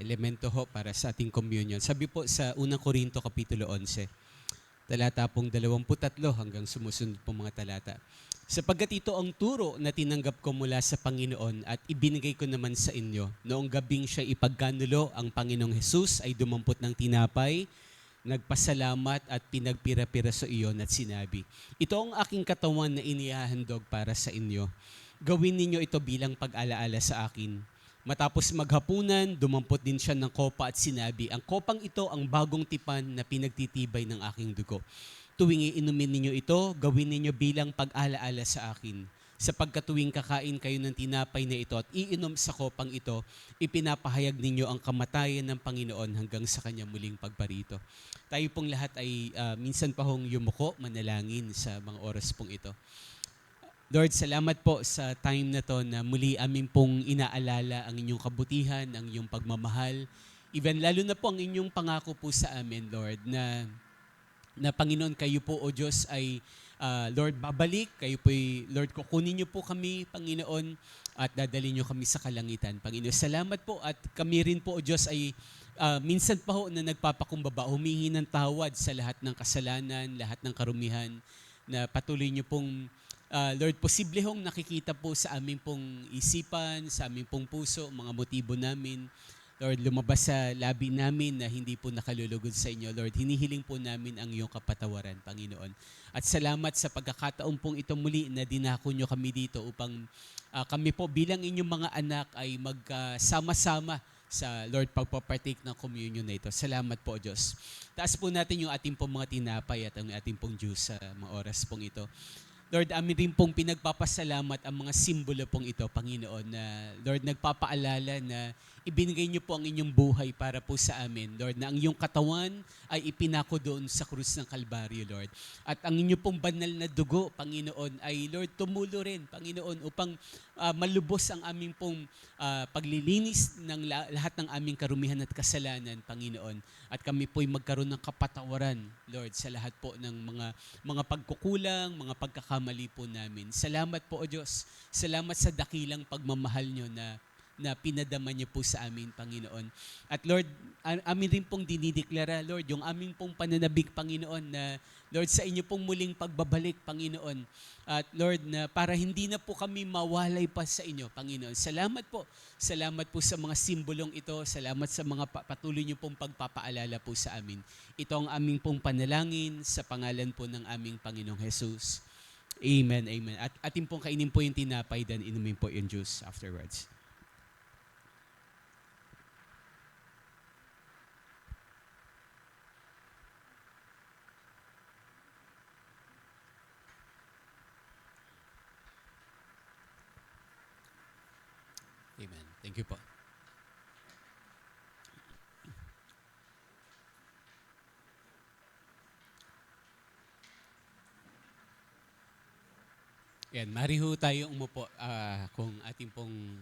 elemento ho para sa ating communion. Sabi po sa unang Korinto Kapitulo 11, talata pong 23 hanggang sumusunod pong mga talata. Sapagkat ito ang turo na tinanggap ko mula sa Panginoon at ibinigay ko naman sa inyo. Noong gabing siya ipagkanulo, ang Panginoong Hesus ay dumampot ng tinapay, nagpasalamat at pinagpira-pira sa iyon at sinabi, ito ang aking katawan na inihahandog para sa inyo. Gawin ninyo ito bilang pag-alaala sa akin. Matapos maghapunan, dumampot din siya ng kopa at sinabi, ang kopang ito ang bagong tipan na pinagtitibay ng aking dugo. Tuwing iinumin ninyo ito, gawin ninyo bilang pag-alaala sa akin. Sapagkat tuwing kakain kayo ng tinapay na ito at iinom sa kopang ito, ipinapahayag ninyo ang kamatayan ng Panginoon hanggang sa kanya muling pagparito. Tayo pong lahat ay minsan pa hong yumuko, manalangin sa mga oras pong ito. Lord, salamat po sa time na to na muli amin pong inaalala ang inyong kabutihan, ang inyong pagmamahal. Even lalo na po ang inyong pangako po sa amin, Lord, na Panginoon, kayo po o Diyos ay Lord, babalik. Kayo po Lord, kukunin niyo po kami, Panginoon, at dadalhin niyo kami sa kalangitan. Panginoon, salamat po at kami rin po o Diyos ay minsan pa ho na nagpapakumbaba, humingi ng tawad sa lahat ng kasalanan, lahat ng karumihan na patuloy niyo pong Lord, posible hong nakikita po sa aming pong isipan, sa aming pong puso, mga motibo namin. Lord, lumabas sa labi namin na hindi po nakalulugod sa inyo. Lord, hinihiling po namin ang iyong kapatawaran, Panginoon. At salamat sa pagkakataon pong ito muli na dinako nyo kami dito upang kami po bilang inyong mga anak ay magkasama-sama sa Lord pagpapartake ng communion na ito. Salamat po, Diyos. Taas po natin yung ating pong mga tinapay at ang ating pong juice sa mga oras pong ito. Lord, amin rin pong pinagpapasalamat ang mga simbolo pong ito, Panginoon, na Lord, nagpapaalala na ibinigay niyo po ang inyong buhay para po sa amin, Lord, na ang iyong katawan ay ipinako doon sa krus ng Kalbaryo, Lord. At ang inyong pong banal na dugo, Panginoon, ay Lord, tumulo rin, Panginoon, upang malubos ang aming pong paglilinis ng lahat ng aming karumihan at kasalanan, Panginoon. At kami po'y magkaroon ng kapatawaran, Lord, sa lahat po ng mga pagkukulang, mga pagkakamali po namin. Salamat po, O Diyos. Salamat sa dakilang pagmamahal nyo na pinadama niyo po sa amin, Panginoon. At Lord, amin rin pong dinideklara, Lord, yung aming pong pananabik, Panginoon, na Lord, sa inyo pong muling pagbabalik, Panginoon. At Lord, na para hindi na po kami mawalay pa sa inyo, Panginoon. Salamat po. Salamat po sa mga simbolong ito. Salamat sa mga patuloy niyo pong pagpapaalala po sa amin. Ito ang aming pong panalangin sa pangalan po ng aming Panginoong Jesus. Amen, amen. At atin pong kainin po yung tinapay, then inumin po yung juice afterwards. Amen. Thank you po. Yan, mari ho tayo umupo kung ating pong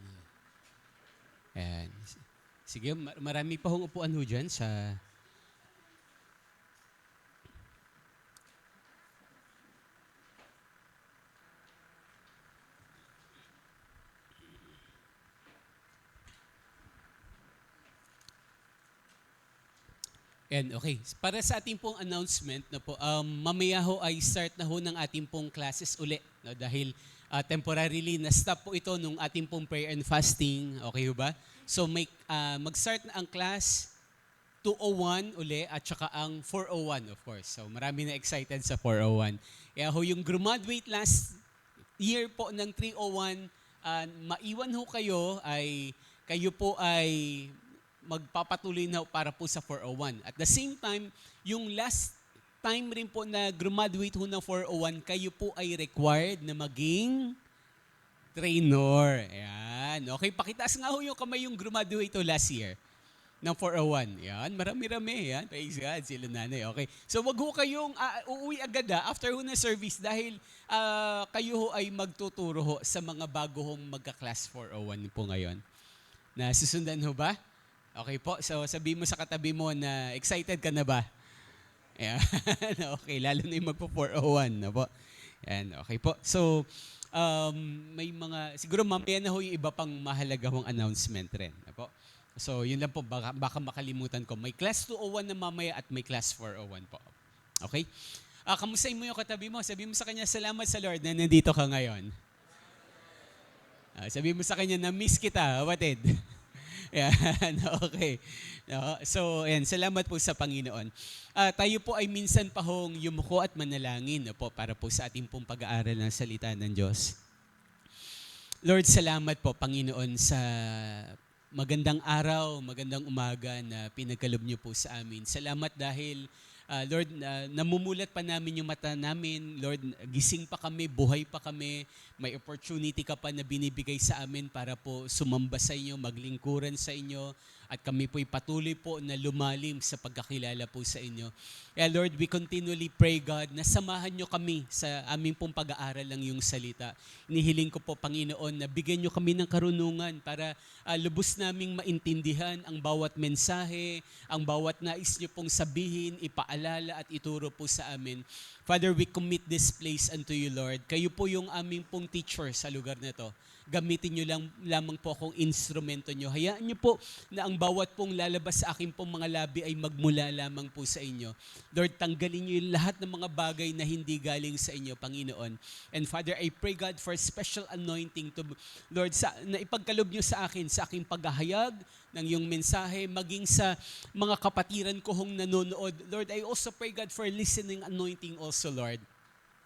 yan. Sige, marami pa hong upuan ho dyan sa And okay, para sa ating pong announcement na po, mamaya ho ay start na ho ng ating pong classes uli. No? Dahil temporarily na-stop po ito nung ating pong prayer and fasting. Okay ho ba? So mag-start na ang class 201 uli at saka ang 401 of course. So marami na excited sa 401. Kaya ho yung graduate last year po ng 301, maiwan ho kayo po ay magpapatuloy na para po sa 401. At the same time, yung last time rin po na graduate ho ng 401, kayo po ay required na maging trainer. Ayan. Okay, pakitaas nga ho yung kamay yung graduate ho last year ng 401. Ayan, marami-rami. Ayan, praise God, sila nanay. Okay. So wag ho kayong uuwi agad after ho na service dahil kayo ho ay magtuturo ho sa mga bago hong magka-class 401 po ngayon. Na susundan ho ba? Okay po, so sabihin mo sa katabi mo na excited ka na ba? Ayan. Okay, lalo na yung magpo-401 na po. Ayan, okay po. So, may mga, siguro mamaya na ho yung iba pang mahalaga hong announcement rin. Na po. So yun lang po, baka makalimutan ko. May class 201 na mamaya at may class 401 po. Okay? Kamustahin mo yung katabi mo. Sabi mo sa kanya, salamat sa Lord na nandito ka ngayon. Sabi mo sa kanya, na-miss kita, kapatid. Yan, okay. No, so, yan, salamat po sa Panginoon. Tayo po ay minsan pa hong yumuko at manalangin po para po sa ating pong pag-aaral ng salita ng Diyos. Lord, salamat po, Panginoon, sa magandang araw, magandang umaga na pinagkalob niyo po sa amin. Salamat dahil, Lord, namumulat pa namin yung mata namin. Lord, gising pa kami, buhay pa kami. May opportunity ka pa na binibigay sa amin para po sumamba sa inyo, maglingkuran sa inyo. At kami po'y patuloy po na lumalim sa pagkakilala po sa inyo. Kaya Lord, we continually pray, God, na samahan nyo kami sa aming pong pag-aaral ng iyong salita. Inihiling ko po, Panginoon, na bigyan nyo kami ng karunungan para lubos naming maintindihan ang bawat mensahe, ang bawat nais nyo pong sabihin, ipaalala at ituro po sa amin. Father, we commit this place unto you, Lord. Kayo po yung aming pong teacher sa lugar na to. Gamitin nyo lamang po akong instrumento nyo. Hayaan nyo po na ang bawat pong lalabas sa aking pong mga labi ay magmula lamang po sa inyo. Lord, tanggalin nyo yung lahat ng mga bagay na hindi galing sa inyo, Panginoon. And Father, I pray, God, for special anointing to, Lord, na ipagkalob nyo sa akin, sa aking paghahayag ng iyong mensahe, maging sa mga kapatiran ko hong nanonood. Lord, I also pray, God, for listening anointing also, Lord.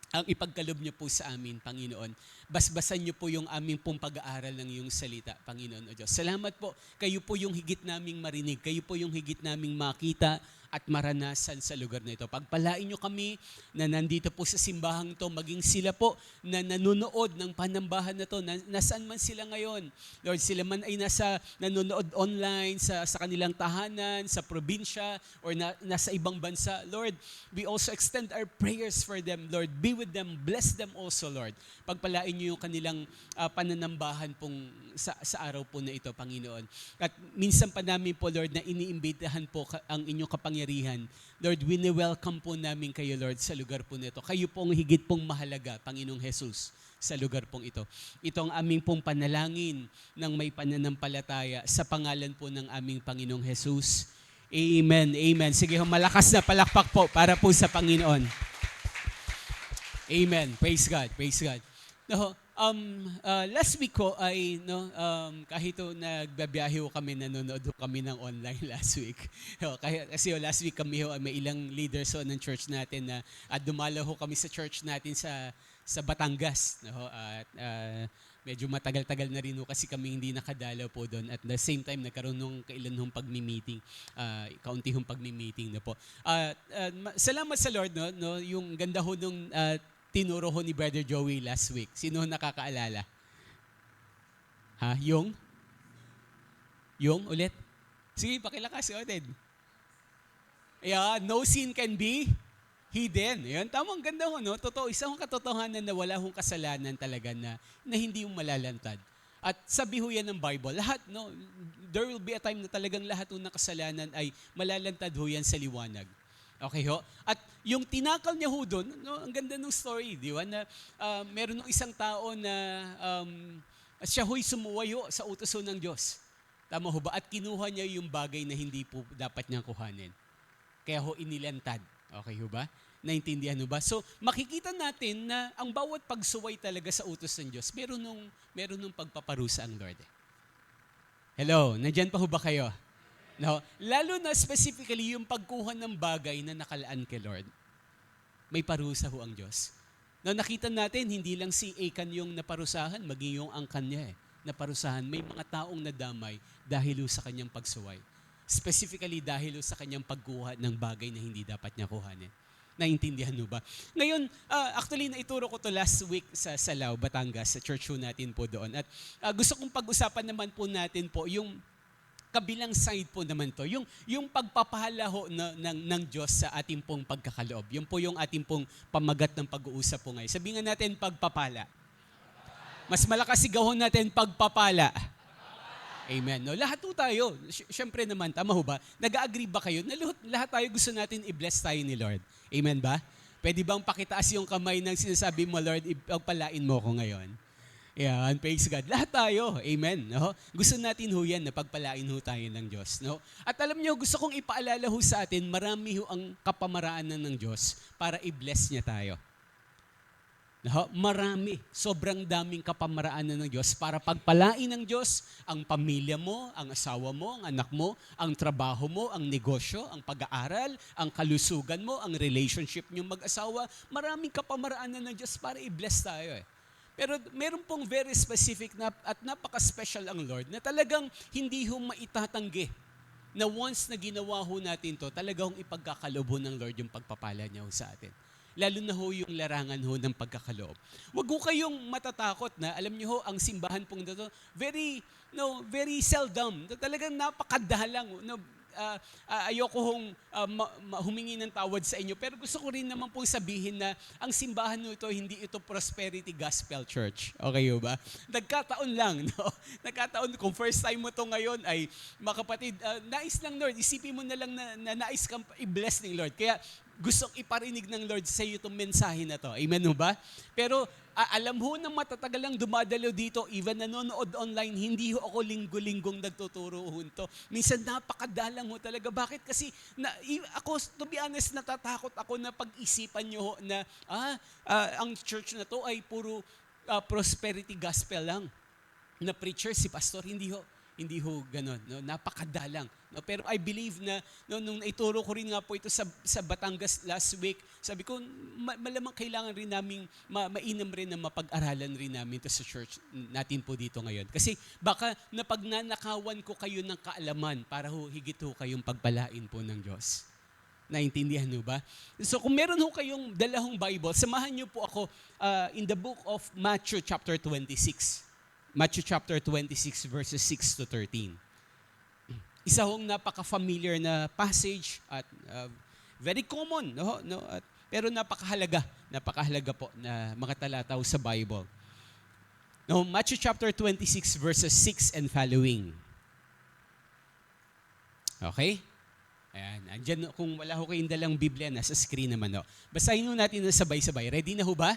Ang ipagkalob niyo po sa amin, Panginoon. Basbasan niyo po yung aming pong pag-aaral ng iyong salita, Panginoon o Diyos. Salamat po. Kayo po yung higit naming marinig. Kayo po yung higit naming makita at maranasan sa lugar na ito. Pagpalain niyo kami na nandito po sa simbahang to, maging sila po na nanonood ng panambahan na to, nasaan man sila ngayon. Lord, sila man ay nanonood online, sa kanilang tahanan, sa probinsya, or nasa ibang bansa. Lord, we also extend our prayers for them, Lord. Be with them, bless them also, Lord. Pagpalain niyo yung kanilang pananambahan pong sa araw po na ito, Panginoon. At minsan pa namin po, Lord, na iniimbitahan po ang inyong kapangyarihan. Lord, wini-welcome po namin kayo, Lord, sa lugar po na ito. Kayo po ang higit pong mahalaga, Panginoong Jesus, sa lugar pong ito. Ito ang aming pong panalangin ng may pananampalataya sa pangalan po ng aming Panginoong Jesus. Amen, amen. Sige, malakas na palakpak po para po sa Panginoon. Amen. Praise God, praise God. No, last week ko ay kahit nagbabiyahe kami, nanonood kami ng online last week. Kasi last week kami may ilang leaders ng church natin na dumalaw kami sa church natin sa Batangas. At medyo matagal-tagal na rin kasi kami hindi nakadalaw po doon. At the same time, nagkaroon ng kailan hong pagmi-meeting, kaunti hong pagmi-meeting na po. Salamat sa Lord, no, yung ganda ho nung tinuro ho ni Brother Joey last week. Sino nakakaalala? Yung ulit? Sige, pakilakas, Oded. Yeah, no sin can be hidden. Yan, tamang ganda ho, no? Totoo, isang katotohanan na wala hong kasalanan talaga na hindi yung malalantad. At sabi ho yan ng Bible, lahat, no? There will be a time na talagang lahat ng kasalanan ay malalantad ho yan sa liwanag. Okay ho? At yung tinakal niya ho doon, no, ang ganda ng story, di ba? Na meron ng isang tao na siya ho'y sumuwayo sa utos ng Diyos. Tama ho ba? At kinuha niya yung bagay na hindi po dapat niyang kuhanin. Kaya ho inilantad. Okay ho ba? Naintindihan ho ba? So makikita natin na ang bawat pagsuway talaga sa utos ng Diyos, meron nung pagpaparusa ang Lord. Hello, nandyan pa ho ba kayo? No, lalo na specifically yung pagkuha ng bagay na nakalaan kay Lord. May parusa ho ang Diyos. No, nakita natin, hindi lang si Achan yung naparusahan, maging yung angkan niya naparusahan. May mga taong nadamay dahil sa kanyang pagsuway. Specifically dahil sa kanyang pagkuha ng bagay na hindi dapat niya kuhanin. Naintindihan mo ba? Ngayon, actually naituro ko to last week sa Salao, Batangas, sa church natin po doon. At gusto kong pag-usapan naman po natin po yung kabilang side po naman to, yung pagpapahala ho ng Diyos sa ating pong pagkakaloob. Yun po yung ating pong pamagat ng pag-uusap po ngayon. Sabihin nga natin pagpapala. Mas malakas sigawon natin pagpapala. Amen. No, lahat po tayo, syempre naman, tama ho ba? Nag-agree ba kayo na lahat tayo gusto natin i-bless tayo ni Lord? Amen ba? Pwede bang pakitaas yung kamay ng sinasabi mo, Lord, ipagpalain mo ko ngayon? Yan, praise God. Lahat tayo, amen. No? Gusto natin ho yan na pagpalain ho tayo ng Diyos. No? At alam nyo, gusto kong ipaalala ho sa atin, marami ho ang kapamaraanan ng Diyos para i-bless niya tayo. No? Marami, sobrang daming kapamaraanan ng Diyos para pagpalain ng Diyos ang pamilya mo, ang asawa mo, ang anak mo, ang trabaho mo, ang negosyo, ang pag-aaral, ang kalusugan mo, ang relationship niyo mag-asawa. Maraming kapamaraanan ng Diyos para i-bless tayo eh. Pero meron pong very specific na at napaka-special ang Lord na talagang hindi ho maitatanggi na once na ginawa ho natin to, talagang ipagkakaloob ho ng Lord yung pagpapala niya ho sa atin. Lalo na ho yung larangan ho ng pagkakaloob. Huwag ho kayong matatakot na, alam niyo ho, ang simbahan pong dito, very seldom. Talagang napakadalang. Ayoko hong humingi ng tawad sa inyo. Pero gusto ko rin naman pong sabihin na ang simbahan nito, hindi ito prosperity gospel church. Okay ba? Nagkataon lang. No? Nagkataon, kung first time mo to ngayon ay makapatid, nais ng Lord. Isipin mo na lang na nais kang i-bless ng Lord. Kaya gustong iparinig ng Lord sa iyo itong mensahe na to. Amen ho ba? Pero alam ho ng matatagal lang dumadalo dito, even nanonood online, hindi ho ako linggo-linggong nagtuturo ho ito. Minsan napakadalang ho talaga. Bakit? Kasi ako, to be honest, natatakot ako na pag-isipan nyo ho na ang church na to ay puro prosperity gospel lang. Na preacher, si pastor, hindi ho ganon. No? Napakadalang. No? Pero I believe na nung naituro ko rin nga po ito sa Batangas last week, sabi ko, malamang kailangan rin namin, mainam rin na mapag-aralan rin namin ito sa church natin po dito ngayon. Kasi baka napagnanakawan ko kayo ng kaalaman para ho higit ho kayong pagpalain po ng Diyos. Naintindihan nyo ba? So kung meron ho kayong dalahong Bible, samahan nyo po ako in the book of Matthew chapter 26. Matthew chapter 26 verses 6 to 13. Isa hong napaka-familiar na passage at very common, no? Pero napakahalaga po na mga talata sa Bible. No, Matthew chapter 26 verses 6 and following. Okay? Ayan, andyan, kung wala ho kayong dalang Biblia, nasa screen naman. No? Basahin ho natin na sabay-sabay. Ready na ho ba?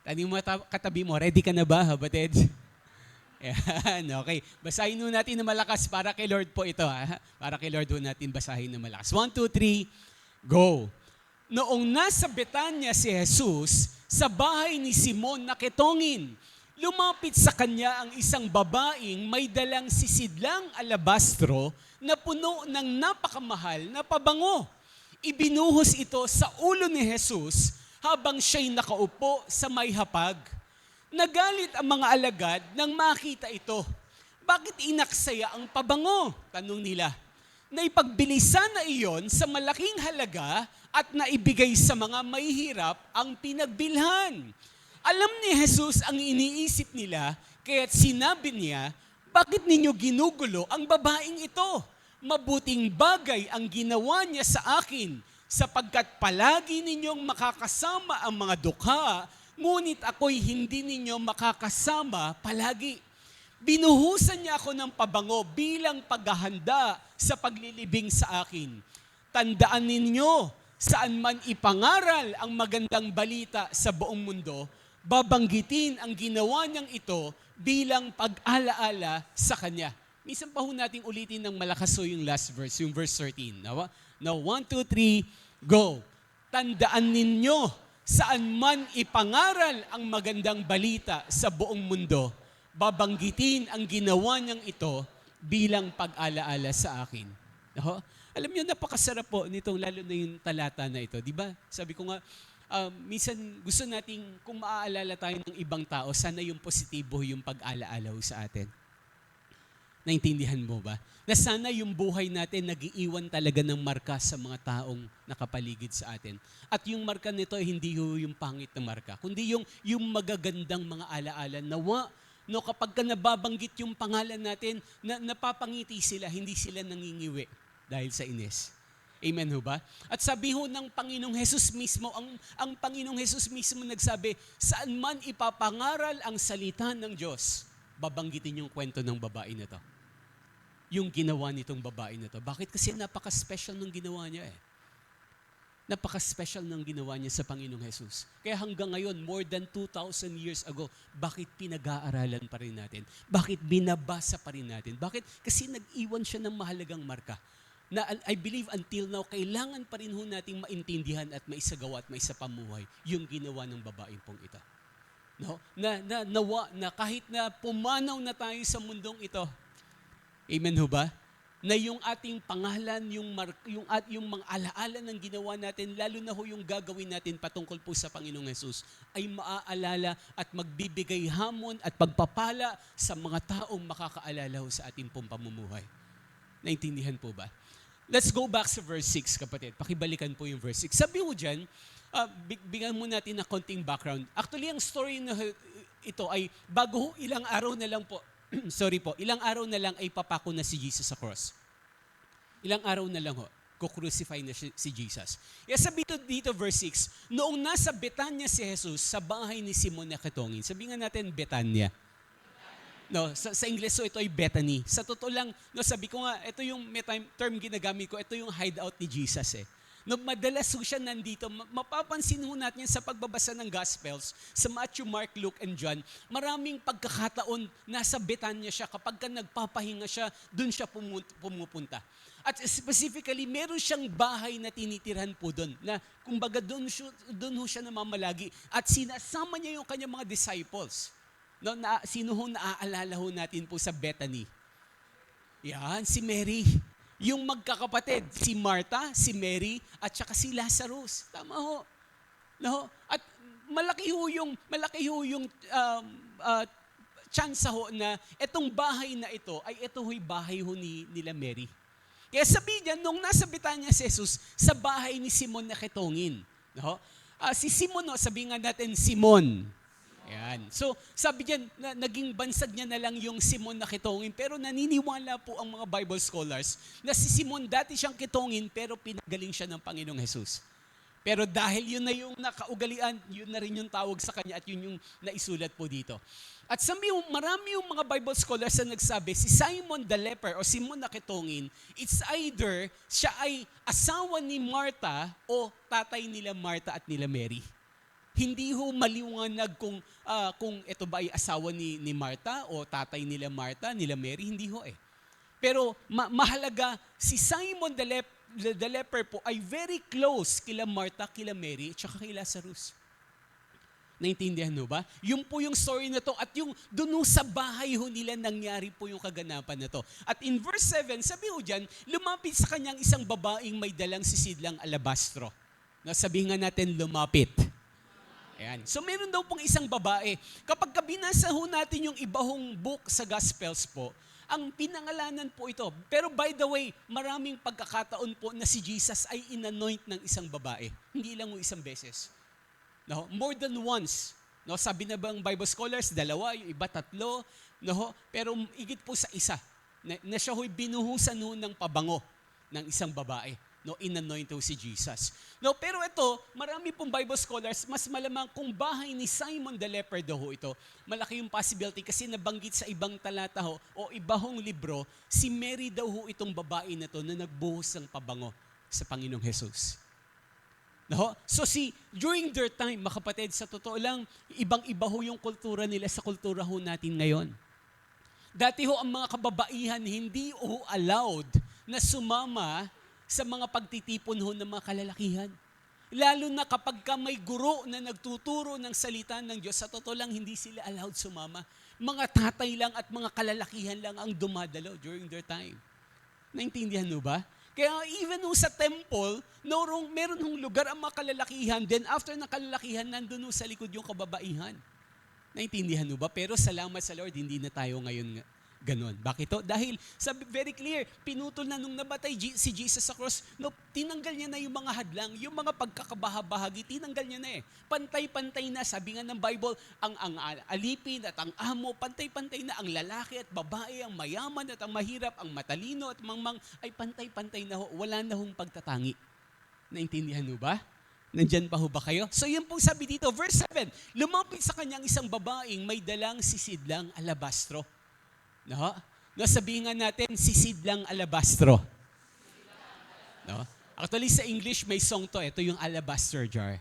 Tani mo katabi mo, ready ka na ba, batid? Ayan, okay. Basahin ho natin na malakas para kay Lord po ito. Para kay Lord ho natin basahin na malakas. 1, 2, 3, go. Noong nasa Betanya si Jesus, sa bahay ni Simon na ketongin, lumapit sa kanya ang isang babaeng may dalang sisidlang alabastro na puno ng napakamahal na pabango. Ibinuhos ito sa ulo ni Jesus habang siya'y nakaupo sa may hapag. Nagalit ang mga alagad nang makita ito. Bakit inaksaya ang pabango? Tanong nila. Naipagbilisan na iyon sa malaking halaga at naibigay sa mga mahihirap ang pinagbilhan. Alam ni Jesus ang iniisip nila, kaya't sinabi niya, bakit ninyo ginugulo ang babaeng ito? Mabuting bagay ang ginawa niya sa akin, sapagkat palagi ninyong makakasama ang mga dukha, ngunit ako'y hindi ninyo makakasama palagi. Binuhusan niya ako ng pabango bilang paghahanda sa paglilibing sa akin. Tandaan ninyo, saan man ipangaral ang magandang balita sa buong mundo, babanggitin ang ginawa niyang ito bilang pag-alaala sa Kanya. Minsan pa ho natin ulitin ng malakas yung last verse, yung verse 13. Now 1, 2, 3, go. Tandaan ninyo, saan man ipangaral ang magandang balita sa buong mundo, babanggitin ang ginawa niyang ito bilang pag-alaala sa akin. Alam niyo, napakasarap po nitong lalo na yung talata na ito. Di ba? Sabi ko nga, minsan gusto nating kung maaalala tayo ng ibang tao, sana yung positibo yung pag-alaala sa atin. Naintindihan mo ba? Na sana yung buhay natin nag-iiwan talaga ng marka sa mga taong nakapaligid sa atin. At yung marka nito hindi yung pangit na marka, kundi yung magagandang mga alaala. Nawa, no, kapag ka nababanggit yung pangalan natin, napapangiti sila, hindi sila nangingiwi dahil sa inis. Amen ho ba? At sabi ho ng Panginoong Hesus mismo, ang Panginoong Hesus mismo nagsabi, saan man ipapangaral ang salita ng Diyos, babanggitin yung kwento ng babae na to. Yung ginawa nitong babae na to. Bakit? Kasi napaka-special ng ginawa niya eh. Napaka-special ng ginawa niya sa Panginoong Jesus. Kaya hanggang ngayon, more than 2,000 years ago, bakit pinag-aaralan pa rin natin? Bakit binabasa pa rin natin? Bakit? Kasi nag-iwan siya ng mahalagang marka. Na I believe until now, kailangan pa rin nating maintindihan at maisagawa at maisapamuhay yung ginawa ng babaeng pong ito. No? Na kahit na pumanaw na tayo sa mundong ito, amen ho ba? Na yung ating pangalan, yung mga alaala ng ginawa natin, lalo na ho yung gagawin natin patungkol po sa Panginoong Jesus, ay maaalala at magbibigay hamon at pagpapala sa mga taong makakaalala ho sa ating pong pamumuhay. Naintindihan po ba? Let's go back sa verse 6, kapatid. Pakibalikan po yung verse 6. Sabi mo dyan, bigyan mo natin na konting background. Actually, ang story na ito ay bago ilang araw na lang po, ilang araw na lang ay papako na si Jesus sa cross. Ilang araw na lang ho, kukrucify na si Jesus. Kaya sabi dito verse 6, noong nasa Betania si Jesus sa bahay ni Simon na Ketongin. Sabi nga natin Betania. No, sa Ingles so ito ay Bethany. Sa totoo lang, no, sabi ko nga, ito yung term ginagamit ko, ito yung hideout ni Jesus eh. No, madalas ho siya nandito. Mapapansin ho natin sa pagbabasa ng Gospels, sa Matthew, Mark, Luke, and John, maraming pagkakataon nasa Betania siya. Kapag ka nagpapahinga siya, dun siya pumupunta. At specifically, meron siyang bahay na tinitirhan po doon. Na kumbaga doon ho siya namamalagi. At sinasama niya yung kanyang mga disciples. No, sino ho naaalala ho natin po sa Bethany? Yan, si Mary. Yung magkakapatid, si Martha, si Mary, at saka si Lazarus. Tama ho. No? At malaki ho yung chance ho na itong bahay na ito ay ito ho'y bahay ho nila Mary. Kaya sabi niya, nung nasa Betania si Jesus, sa bahay ni Simon na Ketongin. No? Si Simon, no, sabi nga natin, Simon. Ayan. So, sabi niya, naging bansag niya na lang yung Simon na Ketongin, pero naniniwala po ang mga Bible scholars na si Simon dati siyang Ketongin, pero pinagaling siya ng Panginoong Jesus. Pero dahil yun na yung nakaugalian, yun na rin yung tawag sa kanya at yun yung naisulat po dito. At marami yung mga Bible scholars na nagsabi, si Simon the leper o Simon na Ketongin, it's either siya ay asawa ni Martha o tatay nila Martha at nila Mary. Hindi ho maliwanag kung ito ba ay asawa ni Martha o tatay nila Martha, nila Mary, hindi ho eh. Pero mahalaga, si Simon the leper po ay very close kila Martha, kila Mary, at saka kay Lazarus. Naintindihan ho ba? Yung po yung story na to at yung doon sa bahay ho nila nangyari po yung kaganapan na to. At in verse 7, sabi ho dyan, lumapit sa kanyang isang babaeng may dalang sisidlang alabastro. Sabihin nga natin, lumapit. Ayan. So meron daw pong isang babae. Kapag binasa ho natin yung ibahong book sa Gospels po, ang pinangalanan po ito. Pero by the way, maraming pagkakataon po na si Jesus ay inanoint ng isang babae. Hindi lang ho isang beses. No? More than once. No? Sabi na bang Bible scholars, 2, yung iba 3. No? Pero igit po sa isa. Na siya ho'y binuhusan ho ng pabango ng isang babae. No, inanoint ho si Jesus. No, pero ito, marami pong Bible scholars, mas malamang kung bahay ni Simon the leper daw ho ito, malaki yung possibility kasi nabanggit sa ibang talata ho, o ibahong libro, si Mary daw ho itong babae na to na nagbuhos ng pabango sa Panginoong Jesus. No? So during their time, mga kapatid, sa totoo lang, ibang-iba ho yung kultura nila sa kultura ho natin ngayon. Dati ho ang mga kababaihan hindi ho allowed na sumama sa mga pagtitipon ho ng mga kalalakihan. Lalo na kapag may guro na nagtuturo ng salita ng Diyos, sa totoo lang hindi sila allowed sumama. Mga tatay lang at mga kalalakihan lang ang dumadalo during their time. Naintindihan mo ba? Kaya even sa temple, meron hong lugar ang mga kalalakihan, then after ng kalalakihan, nandun sa likod yung kababaihan. Naintindihan mo ba? Pero salamat sa Lord, hindi na tayo ngayon ganon. Bakit to? Dahil, sabi very clear, pinutol na nung nabatay si Jesus sa cross, tinanggal niya na yung mga hadlang, yung mga pagkakabahabahagi, tinanggal niya na eh. Pantay-pantay na, sabi nga ng Bible, ang alipin at ang amo, pantay-pantay na ang lalaki at babae, ang mayaman at ang mahirap, ang matalino at mangmang, ay pantay-pantay na ho, wala na hong pagtatangi. Naintindihan mo ba? Nandyan pa ho ba kayo? So yun pong sabi dito, verse 7, lumapit sa kanyang isang babaeng may dalang sisidlang alabastro. No? Sabihin nga natin, sisidlang alabastro. No? Actually, sa English, may song to. Ito yung alabaster jar.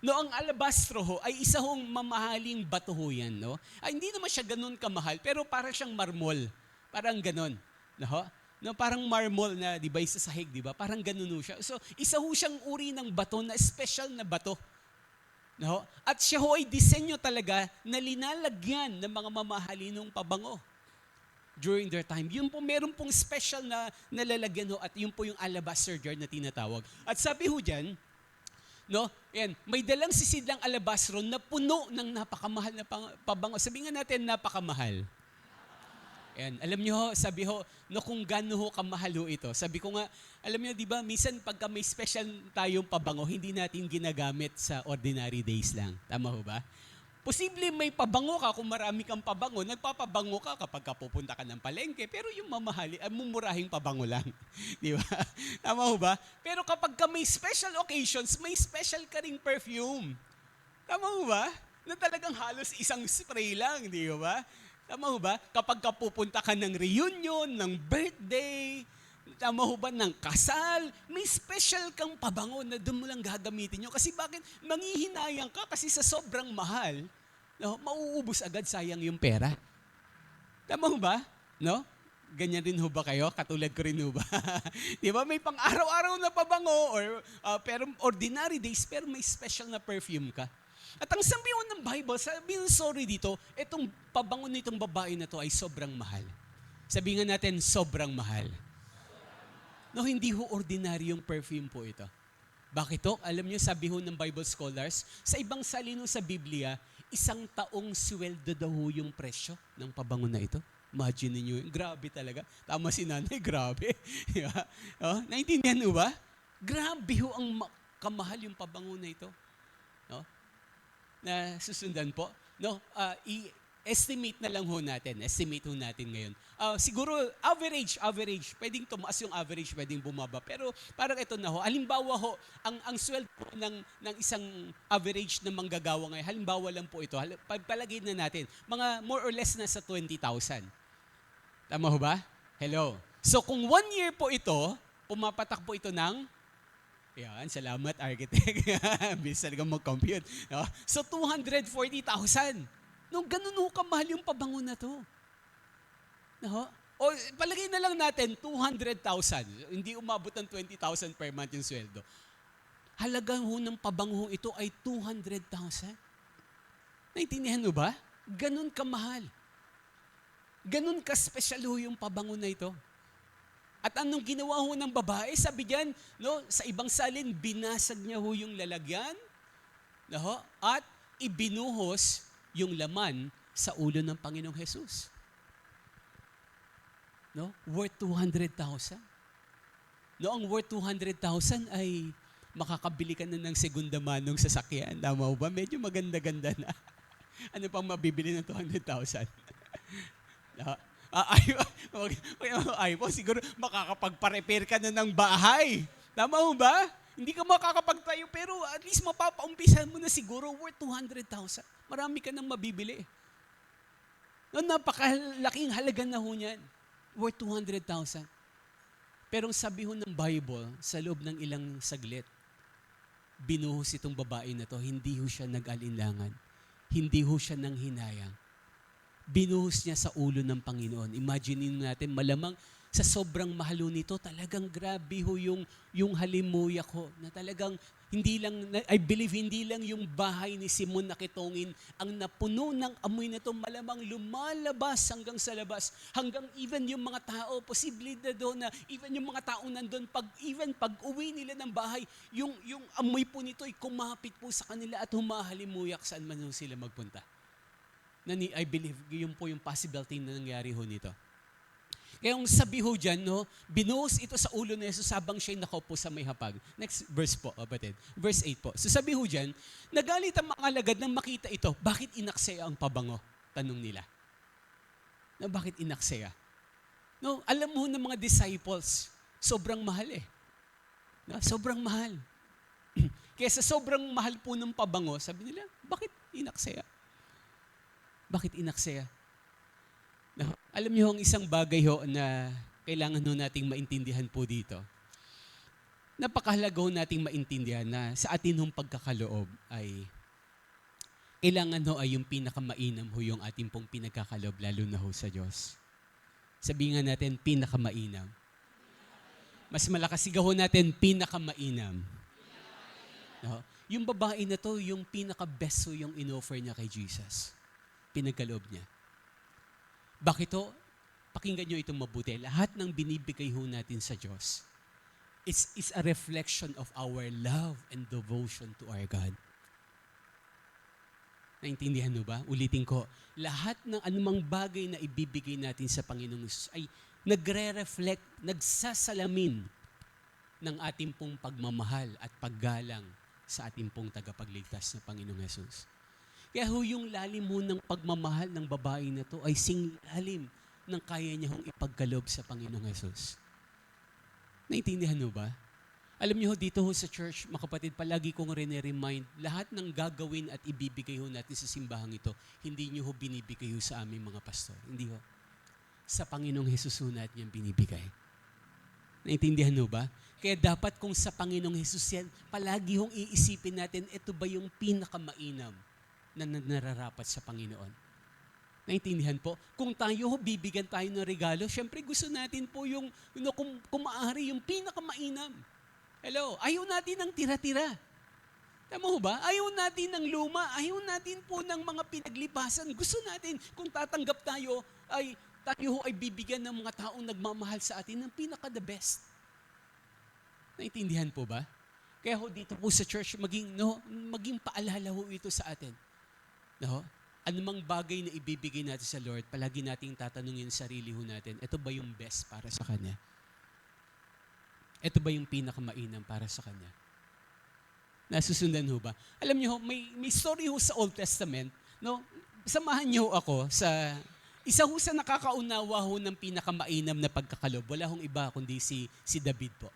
No, ang alabastro ho ay isa hong mamahaling bato ho yan, no? Ay, hindi naman siya ganun kamahal, pero parang siyang marmol. Parang ganun. No, ho? No, parang marmol na, di ba, isa sahig, di ba? Parang ganun ho siya. So, isa ho siyang uri ng bato na special na bato. No? At siya ho ay disenyo talaga na linalagyan ng mga mamahalinong pabango during their time. Yun po, meron pong special na nalalagyan ho at yun po yung alabaster jar na tinatawag. At sabi ho dyan, no, yan, may dalang sisidlang alabastro na puno ng napakamahal na pabango. Sabihin nga natin, napakamahal. Yan, alam niyo ho, sabi ho, no, kung gaano ho kamahal ho ito. Sabi ko nga, alam niyo, di ba, minsan pagka may special tayong pabango, hindi natin ginagamit sa ordinary days lang. Tama ho ba? Posible may pabango ka kung marami kang pabango. Nagpapabango ka kapag pupunta ka ng palengke, pero yung mamahali, mumurahing pabango lang. Di ba? Tama ho ba? Pero kapag ka may special occasions, may special ka ring perfume. Tama ho ba? Na talagang halos isang spray lang, di ba? Tama ho ba? Kapag ka pupunta ka ng reunion, ng birthday, tama ho ba, ng kasal, may special kang pabango na doon mo lang gagamitin nyo. Kasi bakit? Manghihinayang ka kasi sa sobrang mahal, no, mauubos agad, sayang yung pera. Tama ho ba? No? Ganyan rin ho ba kayo? Katulad ko rin ho ba? Di ba? May pang araw-araw na pabango or pero ordinary days, pero may special na perfume ka. At ang sabi ho ng Bible, sabi ng sorry dito, itong pabango nitong babae na to ay sobrang mahal. Sabi nga natin, sobrang mahal. No, hindi ho ordinaryong perfume po ito. Bakit to? Alam niyo, sabi ho ng Bible scholars, sa ibang salino sa Biblia, 1 taong sweldo daw ho yung presyo ng pabango na ito. Imagine niyo, grabe talaga. Tama si nanay, grabe. Naintindihan ho ba? Grabe ho ang kamahal yung pabango na ito. No? Na susundan po. No, estimate na lang ho natin. Estimate ho natin ngayon. Siguro average, pwedeng tumaas yung average, pwedeng bumaba. Pero parang ito na ho, halimbawa ho, ang sweldo ng isang average na manggagawa ngayon, halimbawa lang po ito, pagpalagay na natin, mga more or less nasa 20,000. Tama ho ba? Hello. So kung 1 year po ito, pumapatak po ito ng, yan, salamat architect. Bisa talagang mag-compute. No? So 240,000. No, ganun ho kamahal yung pabango na to. No? O palagay na lang natin, 200,000. Hindi umabot ng 20,000 per month yung sweldo. Halaga ho ng pabango ito ay 200,000. Naintindihan mo ba? Ganun kamahal. Ganun ka-special ho yung pabango na ito. At anong ginawa ho ng babae? Sabi diyan, no, sa ibang salin, binasag niya ho yung lalagyan, no, at ibinuhos yung laman sa ulo ng Panginoong Jesus. No? Worth 200,000. No, ang worth 200,000 ay makakabili ka na ng segunda manong sasakyan. Tama ba? Medyo maganda-ganda na. Ano pang mabibili ng 200,000? No? Ay po, siguro makakapagpa-repair ka na ng bahay. Tama mo ba? Hindi ka makakapagtayo, pero at least mapapaumpisan mo na siguro worth 200,000. Marami ka nang mabibili. No, napakalaking halaga na ho niyan. Worth 200,000. Pero ang sabi ho ng Bible, sa loob ng ilang saglit, binuhos itong babae na to, hindi ho siya nag-alinlangan. Hindi ho siya nanghinayang. Binuhos niya sa ulo ng Panginoon. Imagine natin, malamang sa sobrang mahalo nito, talagang grabe ho yung halimuyak ho, na talagang hindi lang, I believe hindi lang yung bahay ni Simon na kitongin ang napuno ng amoy na ito, malamang lumalabas hanggang sa labas, hanggang even yung mga tao, posible na doon na even yung mga tao nandun, pag uwi nila ng bahay, yung amoy po nito ay kumapit po sa kanila at humahalimuyak saan man sila magpunta. I believe yun po yung possibility na nangyari ho nito. Kaya yung sabi ho dyan, no, binuhos ito sa ulo ni Jesus habang siya'y nakaupo sa may hapag. Next verse po, kapatid. Verse 8 po. So sabi ho dyan, nagalit ang mga alagad nang makita ito. Bakit inaksaya ang pabango? Tanong nila. No, bakit inaksaya? No, alam mo ng mga disciples, sobrang mahal eh. No, sobrang mahal. Kaya sa sobrang mahal po ng pabango, sabi nila, bakit inaksaya? Bakit inaksaya? No, alam niyo ang isang bagay ho na kailangan ho nating maintindihan po dito. napakahalaga ho nating maintindihan na sa atin hong pagkakaloob ay kailangan ho ay yung pinakamainam ho yung ating pong pinagkakaloob lalo na ho sa Diyos. Sabihin nga natin, pinakamainam. Mas malakas sigaw ho natin, pinakamainam. No? Yung babae na to, yung pinaka-best ho yung in-offer niya kay Jesus. Pinagkaloob niya. Bakit ho? Pakinggan nyo itong mabuti. Lahat ng binibigay ho natin sa Diyos is a reflection of our love and devotion to our God. Naintindihan mo ba? Ulitin ko. Lahat ng anumang bagay na ibibigay natin sa Panginoong Jesus ay nagre-reflect, nagsasalamin ng ating pong pagmamahal at paggalang sa ating pong tagapagligtas na Panginoong Jesus. Kaya ho yung lalim mo ng pagmamahal ng babae na to ay singlalim ng kaya niya hong ipagkaloob sa Panginoong Jesus. Naintindihan mo ba? Alam niyo ho, dito ho sa church, mga kapatid, palagi kong remind, lahat ng gagawin at ibibigay ho natin sa simbahang ito, hindi niyo ho binibigay ho sa aming mga pastor. Hindi ho. Sa Panginoong Jesus ho natin yung binibigay. Naintindihan ho ba? Kaya dapat kung sa Panginoong Jesus yan, palagi hong iisipin natin, ito ba yung pinakamainam na nararapat sa Panginoon? Naintindihan po? Kung tayo ho, bibigyan tayo ng regalo, syempre gusto natin po yung, kung maaari, yung pinakamainam. Hello, ayaw natin ng tira-tira. Tama ho ba? Ayaw natin ng luma, ayaw natin po ng mga pinaglipasan. Gusto natin, kung tatanggap tayo, tayo ay bibigyan ng mga taong nagmamahal sa atin ng pinaka-the best. Naintindihan po ba? Kaya ho dito po sa church, maging paalala ho ito sa atin. No? Anumang bagay na ibibigay natin sa Lord, palagi nating tatanungin sa sarili ho natin, ito ba yung best para sa Kanya? Ito ba yung pinakamainam para sa Kanya? Nasusundan ho ba? Alam niyo ho, may story ho sa Old Testament, no? Samahan niyo ako sa isa ho sa nakakaunawa ho ng pinakamainam na pagkakaloob. Wala hong iba kundi si David po.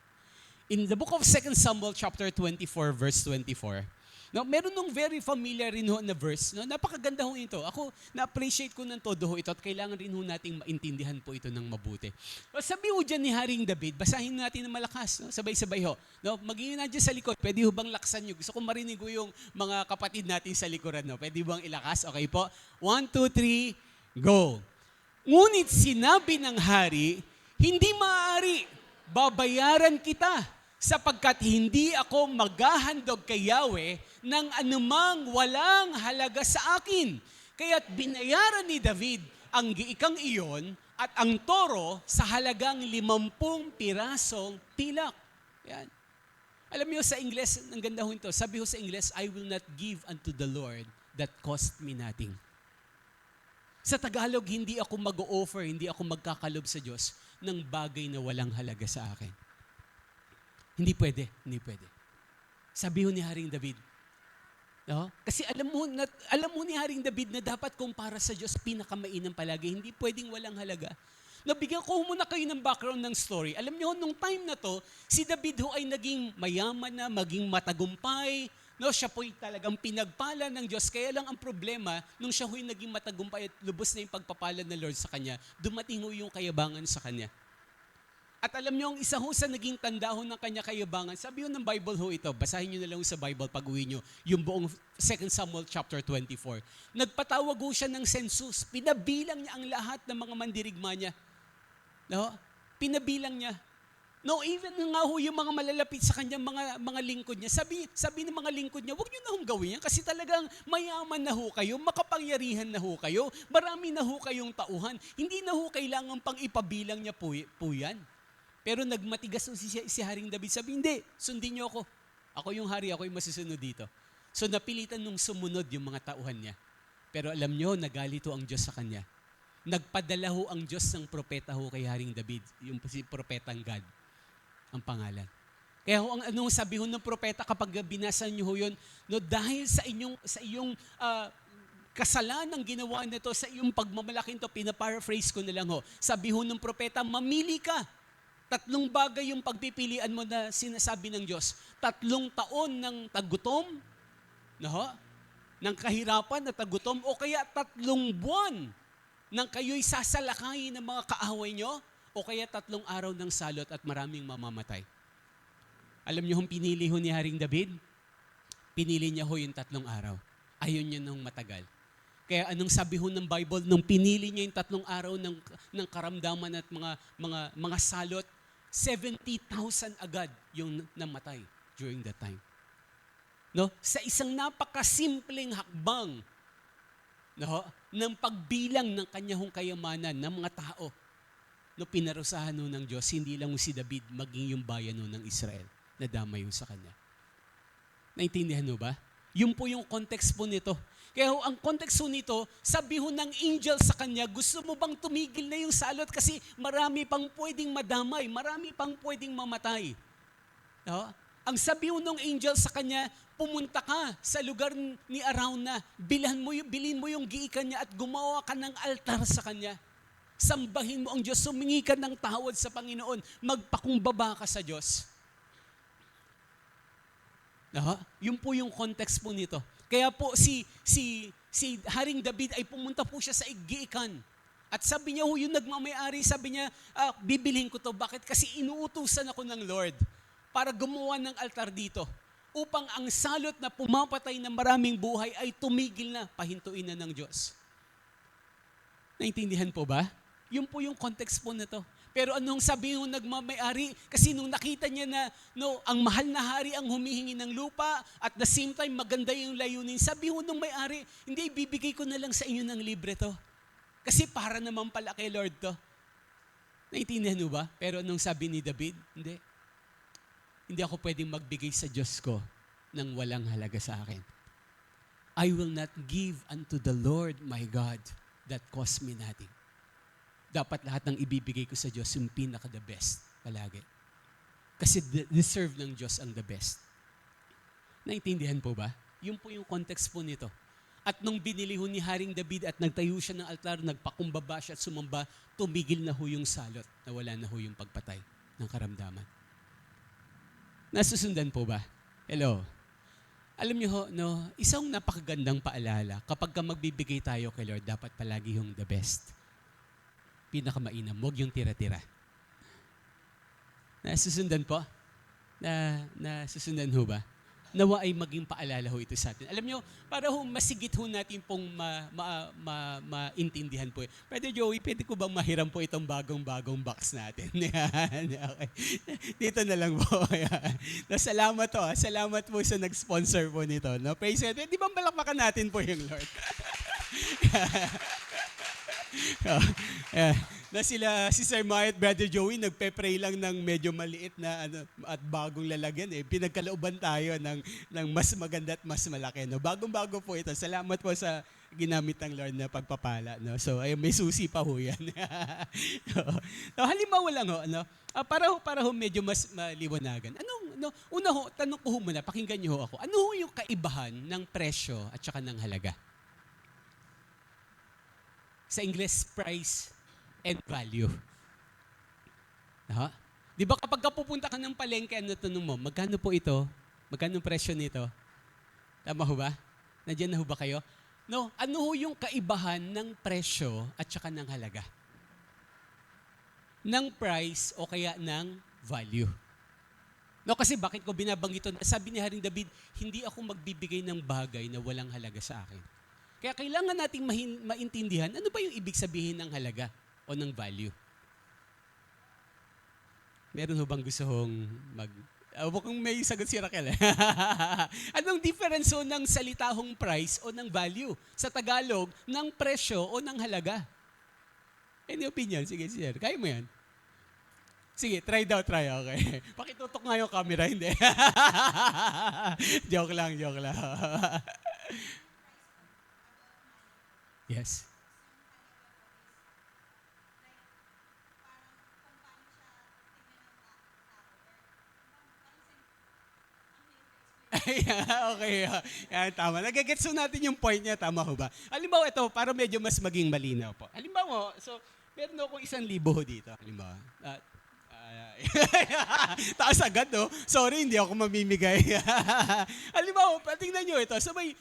In the book of 2 Samuel chapter 24 verse 24, no, meron nung very familiar rin ho na verse. No? Napakaganda ho ito. Ako, na-appreciate ko ng todo ho ito at kailangan rin ho nating maintindihan po ito ng mabuti. O, sabi ho dyan ni Haring David, basahin natin ng malakas. No? Sabay-sabay ho. No? Magiging na dyan sa likod. Pwede ho bang laksan nyo? Gusto ko marinig ho yung mga kapatid natin sa likuran. No? Pwede bang ilakas? Okay po? 1, 2, 3, go! Ngunit sinabi ng hari, hindi maaari, babayaran kita sapagkat hindi ako maghahandog kay Yahweh ng anumang walang halaga sa akin. Kaya't binayaran ni David ang giikang iyon at ang toro sa halagang 50 pirasong pilak. Yan. Alam niyo sa Ingles, ang ganda ho ito, sabi ho sa Ingles, I will not give unto the Lord that cost me nothing. Sa Tagalog, hindi ako mag-o-offer, hindi ako magkakalob sa Diyos ng bagay na walang halaga sa akin. Hindi pwede, hindi pwede. Sabi ho ni Haring David, no? Kasi alam mo ni Haring David na dapat kung para sa Diyos, pinakamainam palagi, hindi pwedeng walang halaga. Nabigyan ko muna kayo ng background ng story. Alam niyo, nung time na to, si David ho ay naging mayaman na, maging matagumpay. No, siya po'y talagang pinagpala ng Diyos. Kaya lang ang problema, nung siya ho'y naging matagumpay at lubos na yung pagpapala ng Lord sa kanya, dumating ho yung kayabangan sa kanya. At alam niyo, ang isa ho sa naging tanda ho ng kanya kayabangan, sabi ho ng Bible ho ito, basahin niyo na lang sa Bible pag uwi niyo, yung buong 2 Samuel chapter 24. Nagpatawag ho siya ng census, pinabilang niya ang lahat ng mga mandirigma niya. No? Pinabilang niya. No, even nga ho yung mga malalapit sa kanya, mga lingkod niya, sabi ng mga lingkod niya, huwag niyo na hong gawin yan kasi talagang mayaman na ho kayo, makapangyarihan na ho kayo, marami na ho kayong tauhan, hindi na ho kailangan pang ipabilang niya po yan. Pero nagmatigas si Haring David, sabi, hindi, sundin niyo ako. Ako yung hari, ako yung masusunod dito. So napilitan nung sumunod yung mga tauhan niya. Pero alam niyo, nagalito ang Diyos sa kanya. Nagpadala ho ang Diyos ng propeta ho kay Haring David, yung si propetang God, ang pangalan. Kaya ho, anong sabi ho ng propeta kapag binasa niyo ho yun, no, dahil sa iyong kasalanang ginawa nito, sa iyong pagmamalaking to, pinaparaphrase ko na lang ho, sabi ho ng propeta, mamili ka. 3 bagay yung pagpipilian mo na sinasabi ng Diyos. 3 taon ng tagutom, no? Ng kahirapan na tagutom, o kaya 3 buwan nang kayo'y sasalakayin ng mga kaaway nyo, o kaya 3 araw ng salot at maraming mamamatay. Alam niyo kung pinili ho ni Haring David? Pinili niya ho yung 3 araw. Ayaw niya nung matagal. Kaya anong sabi ho ng Bible, nung pinili niya yung 3 araw ng karamdaman at mga salot, 70,000 agad yung namatay during that time. No? Sa isang napakasimpleng hakbang, no, ng pagbilang ng kanyang kayamanan ng mga tao, no, pinarusahan ho ng Diyos, hindi lang ho si David, maging yung bayan ho ng Israel na damay ho sa kanya. Naintindihan ho ba? Yun po yung context po nito. Kaya ho, ang context ho nito, sabi ho ng angel sa kanya, gusto mo bang tumigil na yung salot kasi marami pang pwedeng madamay, marami pang pwedeng mamatay. No? Ang sabi ho ng angel sa kanya, pumunta ka sa lugar ni Arauna, bilhin mo yung giikan niya at gumawa ka ng altar sa kanya. Sambahin mo ang Diyos, sumingi ka ng tawad sa Panginoon, magpakumbaba ka sa Diyos. Yun po yung context po nito. Kaya po si Haring David ay pumunta po siya sa giikan. At sabi niya, yung nagmamayari, sabi niya, bibilhin ko to. Bakit? Kasi inuutusan ako ng Lord para gumawa ng altar dito. Upang ang salot na pumapatay ng maraming buhay ay tumigil na, pahintuin na ng Diyos. Naintindihan po ba? Yun po yung context po na to. Pero anong sabi nung nagmamayari? Kasi nung nakita niya na ang mahal na hari ang humihingi ng lupa at the same time maganda yung layunin, sabi nung may-ari, hindi, ibibigay ko na lang sa inyo ng libre to. Kasi para naman pala kay Lord to. Naintindihan mo ba? Pero anong sabi ni David? Hindi ako pwedeng magbigay sa Diyos ko ng walang halaga sa akin. I will not give unto the Lord my God that cost me nothing. Dapat lahat ng ibibigay ko sa Diyos yung pinaka-the best palagi. Kasi deserve ng Diyos ang the best. Naintindihan po ba? Yun po yung context po nito. At nung binili ho ni Haring David at nagtayo siya ng altar, nagpakumbaba siya at sumamba, tumigil na ho yung salot, nawala na ho yung pagpatay ng karamdaman. Nasusundan po ba? Hello? Alam niyo ho, isang napakagandang paalala, kapag ka magbibigay tayo kay Lord, dapat palagi yung the best. Pinakamainam, huwag yung tira-tira. Nasusundan po? Nasusundan ho ba? Nawa ay maging paalala ho ito sa atin. Alam nyo, para ho masigit ho natin pong maintindihan po. Pwede Joey, pwede ko bang mahiram po itong bagong box natin? Okay. Dito na lang po. Salamat po. Salamat po sa nag-sponsor po nito. Praise God. Di ba balakpakan natin po yung Lord? Si Sir Maya at Brother Joey nagpe-pray lang ng medyo maliit na at bagong lalagyan. Pinagkalooban tayo ng mas maganda at mas malaki. Bagong-bago po ito. Salamat po sa ginamit ng Lord na pagpapala. So may susi pa ho yan. Halimbawa lang ho, para ho medyo mas maliwanagan. Una ho, tanong ko ho muna, pakinggan niyo ho ako. Ano ho yung kaibahan ng presyo at saka ng halaga? Sa English, price and value. Di ba kapag pupunta ka ng palengke, tanong mo, magkano po ito? Magkano presyo nito? Tama ho ba? Nandiyan na ho ba kayo? Ano ho yung kaibahan ng presyo at saka ng halaga? Ng price o kaya ng value? Kasi bakit ko binabanggit ito? Sabi ni Haring David, hindi ako magbibigay ng bagay na walang halaga sa akin. Kaya kailangan nating maintindihan, ano ba yung ibig sabihin ng halaga o ng value? Meron ho bang gusto hong kung may sagot si Raquel. Anong difference ho ng salitahong price o ng value? Sa Tagalog, ng presyo o ng halaga? Any opinion? Sige, sir. Kaya mo yan? Sige, try. Okay. Pakitutok nga yung camera, hindi. Joke lang. Yes. Okay. Yan, tama. Nagagets natin yung point niya. Tama ho ba? Halimbawa ito, para medyo mas maging malinaw po. Halimbawa, meron akong 1,000 ho dito. Halimbawa. Taas agad, Sorry, hindi ako mamimigay. Halimbawa, tingnan nyo ito. So may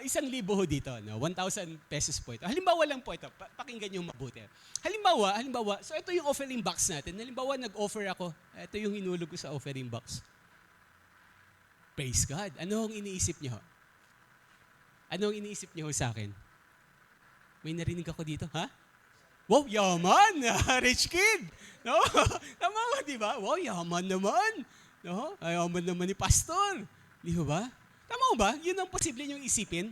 1,000 ho dito, 1,000 pesos po ito. Halimbawa lang po ito. Pakinggan nyo mabuti. Halimbawa, so ito yung offering box natin. Halimbawa, nag-offer ako. Ito yung hinulog ko sa offering box. Praise God. Ano ang iniisip niyo? Ano ang iniisip niyo sa akin? May narinig ako dito, ha? Wow, yaman! Rich kid! No? Tama ba, di ba? Wow, yaman naman! No? Ay, yaman naman ni pastor. Di ba? Tama ba? Yun ang posible niyong isipin.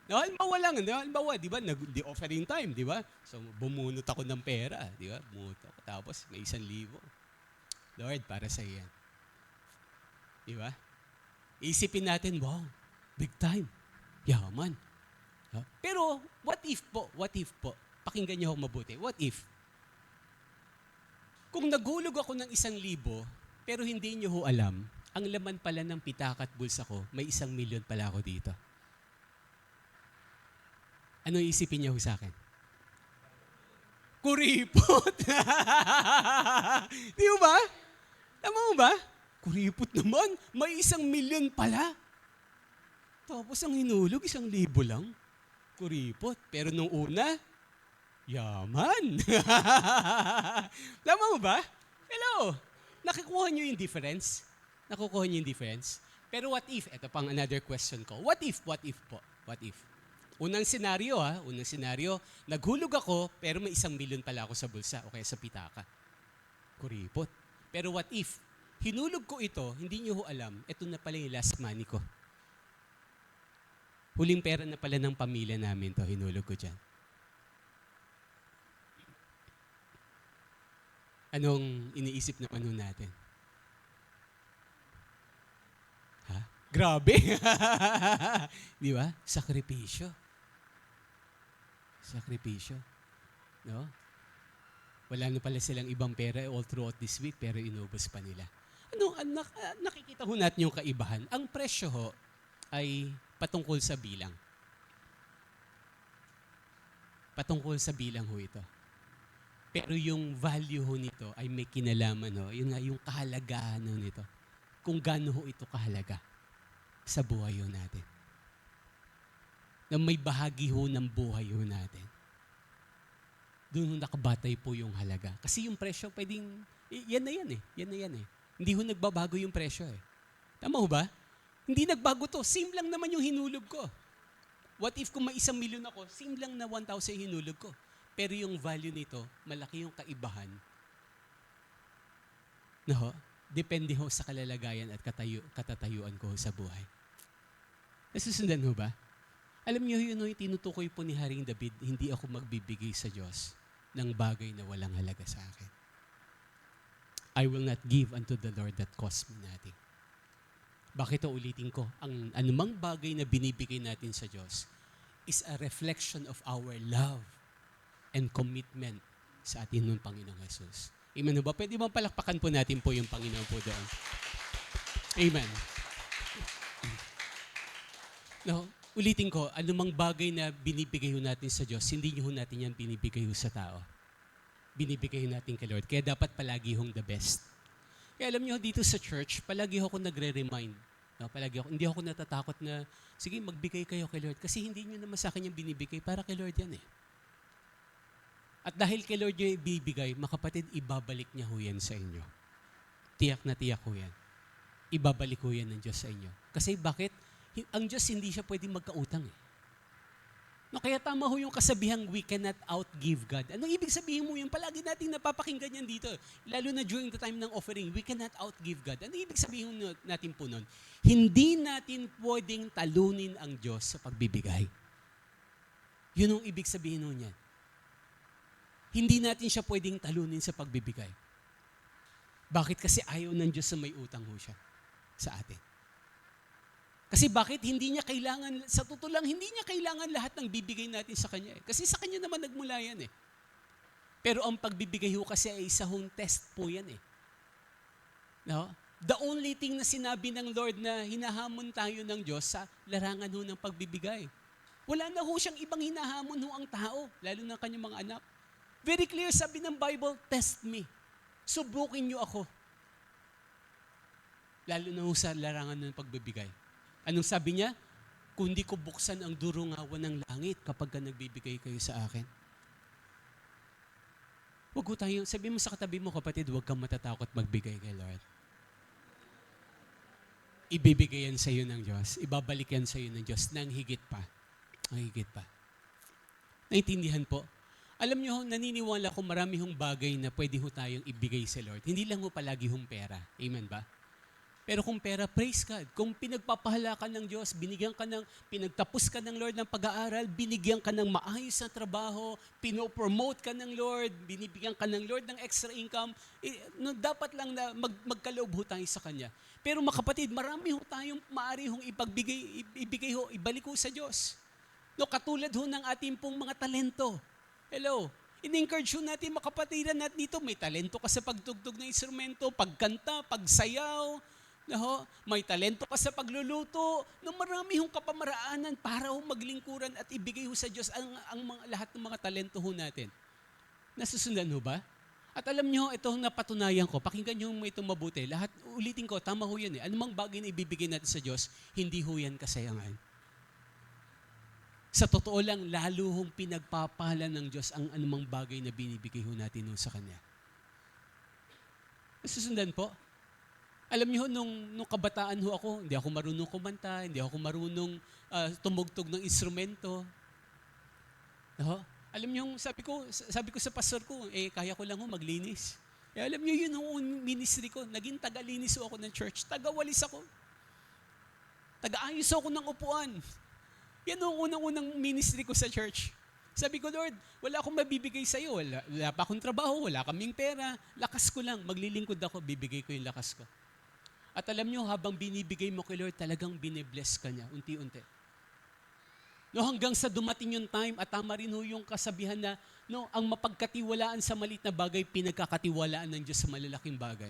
No, halimbawa lang, no? Halimbawa, di ba, the offering time, di ba? So, bumunot ako ng pera, di ba? Bumunot ako, tapos may 1,000. Lord, para sa iyan. Di ba? Isipin natin, wow, big time, yaman. No? Pero, what if po? Pakinggan niyo ako mabuti. What if? Kung naghulog ako ng 1,000, pero hindi niyo ho alam, ang laman pala ng pitaka at bulsa ko, may 1,000,000 pala ako dito. Ano isipin niyo ho sa akin? Kuripot! Di ba? Tama mo ba? Kuripot naman, may 1,000,000 pala. Tapos ang hinulog, 1,000 lang. Kuripot. Pero nung una, yaman. Tama mo ba? Hello. Nakikuha niyo yung difference? Nakukuha niyo yung difference? Pero what if? Ito pang another question ko. What if po? What if? Unang senaryo, naghulog ako, pero may 1,000,000 pala ako sa bulsa o kaya sa pitaka. Kuripot. Pero what if? Hinulog ko ito, hindi niyo ho alam, ito na pala yung last money ko. Huling pera na pala ng pamilya namin to, hinulog ko dyan. Anong iniisip naman ho natin? Ha? Grabe! Di ba? Sakripisyo. No? Wala na pala silang ibang pera all throughout this week, pero inubos pa nila. Nakikita ho natin yung kaibahan. Ang presyo ho ay patungkol sa bilang. Patungkol sa bilang ho ito. Pero yung value ho nito ay may kinalaman ho. Yun nga, yung kahalagahan ho nito. Kung gaano ho ito kahalaga sa buhay ho natin. Na may bahagi ho ng buhay ho natin. Doon ho nakabatay po yung halaga. Kasi yung presyo pwedeng, yan na yan eh. Hindi ho nagbabago yung presyo eh. Tama ho ba? Hindi nagbago to. Same lang naman yung hinulog ko. What if kung may 1,000,000 ako, same lang na 1,000 hinulog ko. Pero yung value nito, malaki yung kaibahan. No? Depende ho sa kalalagayan at katatayuan ko sa buhay. Nasusundan ho ba? Alam niyo yun yung tinutukoy po ni Haring David, hindi ako magbibigay sa Diyos ng bagay na walang halaga sa akin. I will not give unto the Lord that cost me nothing. Bakit ulitin ko? Ang anumang bagay na binibigay natin sa Diyos is a reflection of our love and commitment sa atin ng Panginoong Jesus. Amen ba? Pwede bang palakpakan po natin po yung Panginoon po doon? Amen. No, ulitin ko, anumang bagay na binibigay natin sa Diyos, hindi nyo natin yan binibigay sa tao. Binibigay natin kay Lord. Kaya dapat palagi hong the best. Kaya alam nyo, dito sa church, palagi ako nagre-remind. No, hindi ako natatakot na, sige, magbigay kayo kay Lord. Kasi hindi nyo naman sa akin yung binibigay, para kay Lord yan eh. At dahil kay Lord nyo ibibigay, makapatid, ibabalik niya ho yan sa inyo. Tiyak na tiyak ho yan. Ibabalik ho yan ng Diyos sa inyo. Kasi bakit? Ang Diyos hindi siya pwedeng magkautang eh. No, kaya tama ho yung kasabihang we cannot outgive God. Anong ibig sabihin mo yun? Palagi natin napapakinggan yan dito. Lalo na during the time ng offering, we cannot outgive God. Anong ibig sabihin natin po nun? Hindi natin pwedeng talunin ang Diyos sa pagbibigay. Yun ang ibig sabihin nun yan. Hindi natin siya pwedeng talunin sa pagbibigay. Bakit? Kasi ayaw ng Diyos na may utang ho siya sa atin. Kasi bakit hindi niya kailangan, sa totoo lang, hindi niya kailangan lahat ng bibigay natin sa Kanya. Kasi sa Kanya naman nagmula yan eh. Pero ang pagbibigay ho kasi ay isa hong test po yan eh. No? The only thing na sinabi ng Lord na hinahamon tayo ng Diyos sa larangan ho ng pagbibigay. Wala na ho siyang ibang hinahamon ho ang tao, lalo na kanyang mga anak. Very clear, sabi ng Bible, test me. Subukin niyo ako. Lalo na ho sa larangan ng pagbibigay. Anong sabi niya? Kung di ko buksan ang durungawan ng langit kapag ka nagbibigay kayo sa akin. Huwag ko tayo, sabi mo sa katabi mo, kapatid, huwag kang matatakot magbigay kay Lord. ibibigay yan sa iyo ng Diyos. Ibabalik yan sa iyo ng Diyos ng higit pa. Ang higit pa. Naintindihan po? Alam niyo, naniniwala ko marami hong bagay na pwede ho tayong ibigay sa Lord. Hindi lang ho palagi hong pera. Amen ba? Pero kung pera, praise God. Kung pinagpapahala ka ng Diyos, pinagtapos ka ng Lord ng pag-aaral, binigyan ka ng maayos na trabaho, pinopromote ka ng Lord, binibigyan ka ng Lord ng extra income, dapat lang na magkaloob ho tayo sa Kanya. Pero mga kapatid, marami ho tayong maaari hong ibigay ho, ibalik ho sa Diyos. No, katulad ho ng ating pong mga talento. Hello? In-encourage ho natin mga kapatiran natin dito, may talento ka sa pagtugtog ng instrumento, pagkanta, pagsayaw, no? May talento ka sa pagluluto, no, marami hong kapamaraanan para ho maglingkuran at ibigay ho sa Diyos lahat ng mga talento ho natin. Nasusundan ho ba? At alam nyo, itong napatunayan ko, pakinggan nyo mo itong mabuti. Lahat, ulitin ko, tama ho yan eh. Anumang bagay na ibibigay natin sa Diyos, hindi ho yan kasayangan. Sa totoo lang, lalo hong pinagpapala ng Diyos ang anumang bagay na binibigay ho natin ho sa Kanya. Nasusundan po? Alam niyo, nung kabataan ho ako, hindi ako marunong kumanta, hindi ako marunong tumugtog ng instrumento. No? Alam niyo, sabi ko sa pastor ko, kaya ko lang ho maglinis. Alam niyo, yun ang ministry ko. Naging tagalinis ho ako ng church. Tagawalis ako. Tagaayos ako ng upuan. Yan ang unang-unang ministry ko sa church. Sabi ko, Lord, wala akong mabibigay sa iyo. Wala pa akong trabaho, wala kaming pera. Lakas ko lang. Maglilingkod ako, bibigay ko yung lakas ko. At alam nyo, habang binibigay mo kay Lord, talagang binibless ka niya, unti-unti. No, hanggang sa dumating yung time, at tama rin ho yung kasabihan na, no, ang mapagkatiwalaan sa maliit na bagay, pinagkakatiwalaan ng Diyos sa malalaking bagay.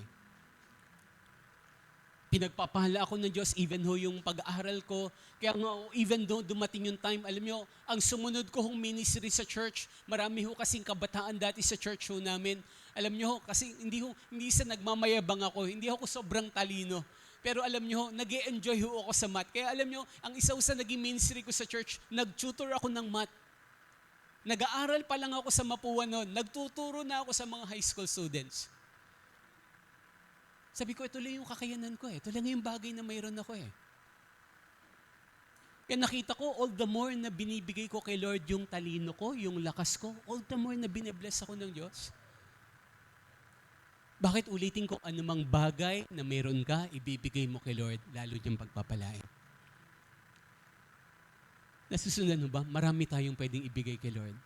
Pinagpapahala ako ng Diyos, even ho yung pag-aaral ko. Kaya nga, even though dumating yung time, alam nyo, ang sumunod ko hong ministry sa church, marami ho kasing kabataan dati sa church ho namin. Alam nyo ho, kasi hindi sa nagmamayabang ako, hindi ako sobrang talino. Pero alam nyo ho, nag-e-enjoy ho ako sa math. Kaya alam nyo, ang isa sa naging ministry ko sa church, nag-tutor ako ng math. Nag-aaral pa lang ako sa Mapua noon, nagtuturo na ako sa mga high school students. Sabi ko, ito lang yung kakayanan ko eh. Ito lang yung bagay na mayroon ako eh. Kaya nakita ko, all the more na binibigay ko kay Lord yung talino ko, yung lakas ko, all the more na binibless ako ng Diyos. Bakit ulitin ko anumang bagay na mayroon ka, ibibigay mo kay Lord, lalo niyang pagpapalain. Nasusundan mo ba? Marami tayong pwedeng ibigay kay Lord.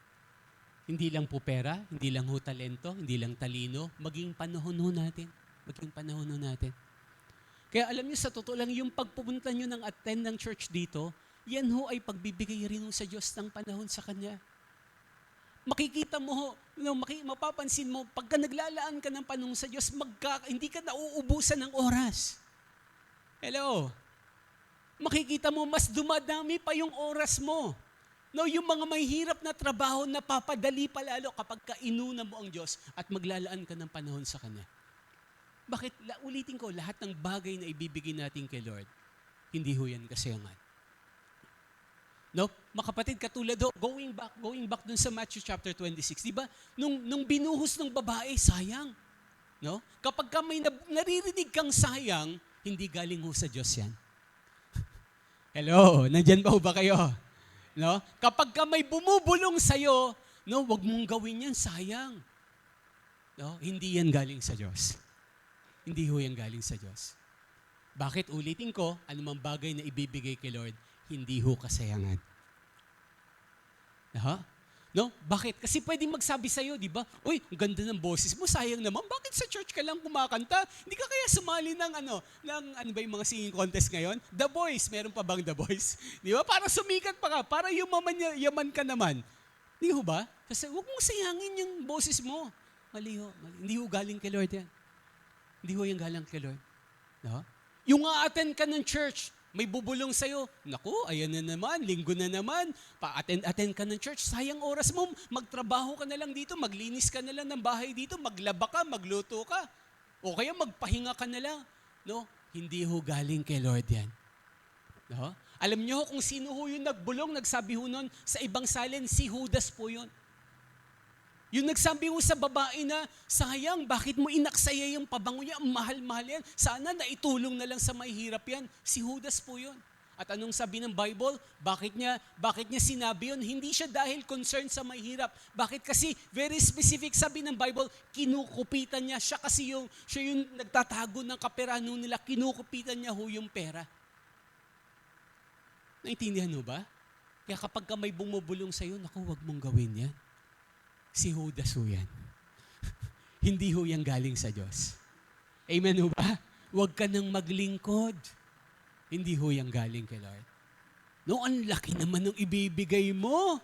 Hindi lang po pera, hindi lang ho talento, hindi lang talino, maging panahon ho natin. Maging panahon ho natin. Kaya alam niyo, sa totoo lang, yung pagpupunta niyo ng attend ng church dito, yan ho ay pagbibigay rin ho sa Diyos ng panahon sa Kanya. Makikita mo ho, mapapansin mo, pagka naglalaan ka ng panahon sa Diyos, hindi ka nauubusan ng oras. Hello? Makikita mo, mas dumadami pa yung oras mo. No, yung mga may hirap na trabaho, napapadali pa lalo kapag kainuna mo ang Diyos at maglalaan ka ng panahon sa Kanya. Bakit? Ulitin ko, lahat ng bagay na ibibigay natin kay Lord, hindi ho yan kasayangan. No? Mga kapatid, katulad ho, going back dun sa Matthew chapter 26, di ba? Nung binuhos ng babae, sayang. No? Kapag ka may naririnig kang sayang, hindi galing ho sa Diyos yan. Hello, nandyan ba ho ba kayo? No? Kapag ka may bumubulong sa'yo, no, wag mong gawin yan, sayang. No? Hindi yan galing sa Diyos. Hindi ho yan galing sa Diyos. Bakit? Ulitin ko, anumang bagay na ibibigay kay Lord, hindi ho kasayangan. No? Bakit? Kasi pwedeng magsabi sa'yo, di ba? Uy, ang ganda ng boses mo, sayang naman. Bakit sa church ka lang kumakanta? Hindi ka kaya sumali ng ano ba yung mga singing contest ngayon? The Voice, meron pa bang The Voice? Di ba? Para sumikat pa ka, para yaman ka naman. Di ho ba? Kasi huwag mong sayangin yung boses mo. Mali ho. Hindi ho galing kay Lord yan. Hindi ho yung galang kay Lord. No? Yung attend ka ng church, may bubulong sa'yo. Naku, ayan na naman, linggo na naman. Pa-attend ka ng church, sayang oras mo. Magtrabaho ka na lang dito, maglinis ka na lang ng bahay dito, maglaba ka, magluto ka. O kaya magpahinga ka na lang. No? Hindi ho galing kay Lord yan. No? Alam niyo kung sino ho yung nagbulong, nagsabi ho nun, sa ibang salin, si Judas po yun. Yung nagsabi ko sa babae na, sayang, bakit mo inaksaya yung pabango niya? Ang mahal-mahal yan. Sana naitulong na lang sa mahihirap yan. Si Judas po yun. At anong sabi ng Bible? Bakit niya sinabi yun? Hindi siya dahil concerned sa mahirap. Bakit? Kasi very specific sabi ng Bible, kinukupitan niya. Siya yung nagtatago ng kaperahan nila. Kinukupitan niya yung pera. Naintindihan mo ba? Kaya kapag ka may bumubulong sa'yo, naku, wag mong gawin yan. Si Judas ho yan. Hindi ho yan galing sa Diyos. Amen ho ba? Huwag ka nang maglingkod. Hindi ho yan galing kay Lord. No, ang laki naman ng ibibigay mo.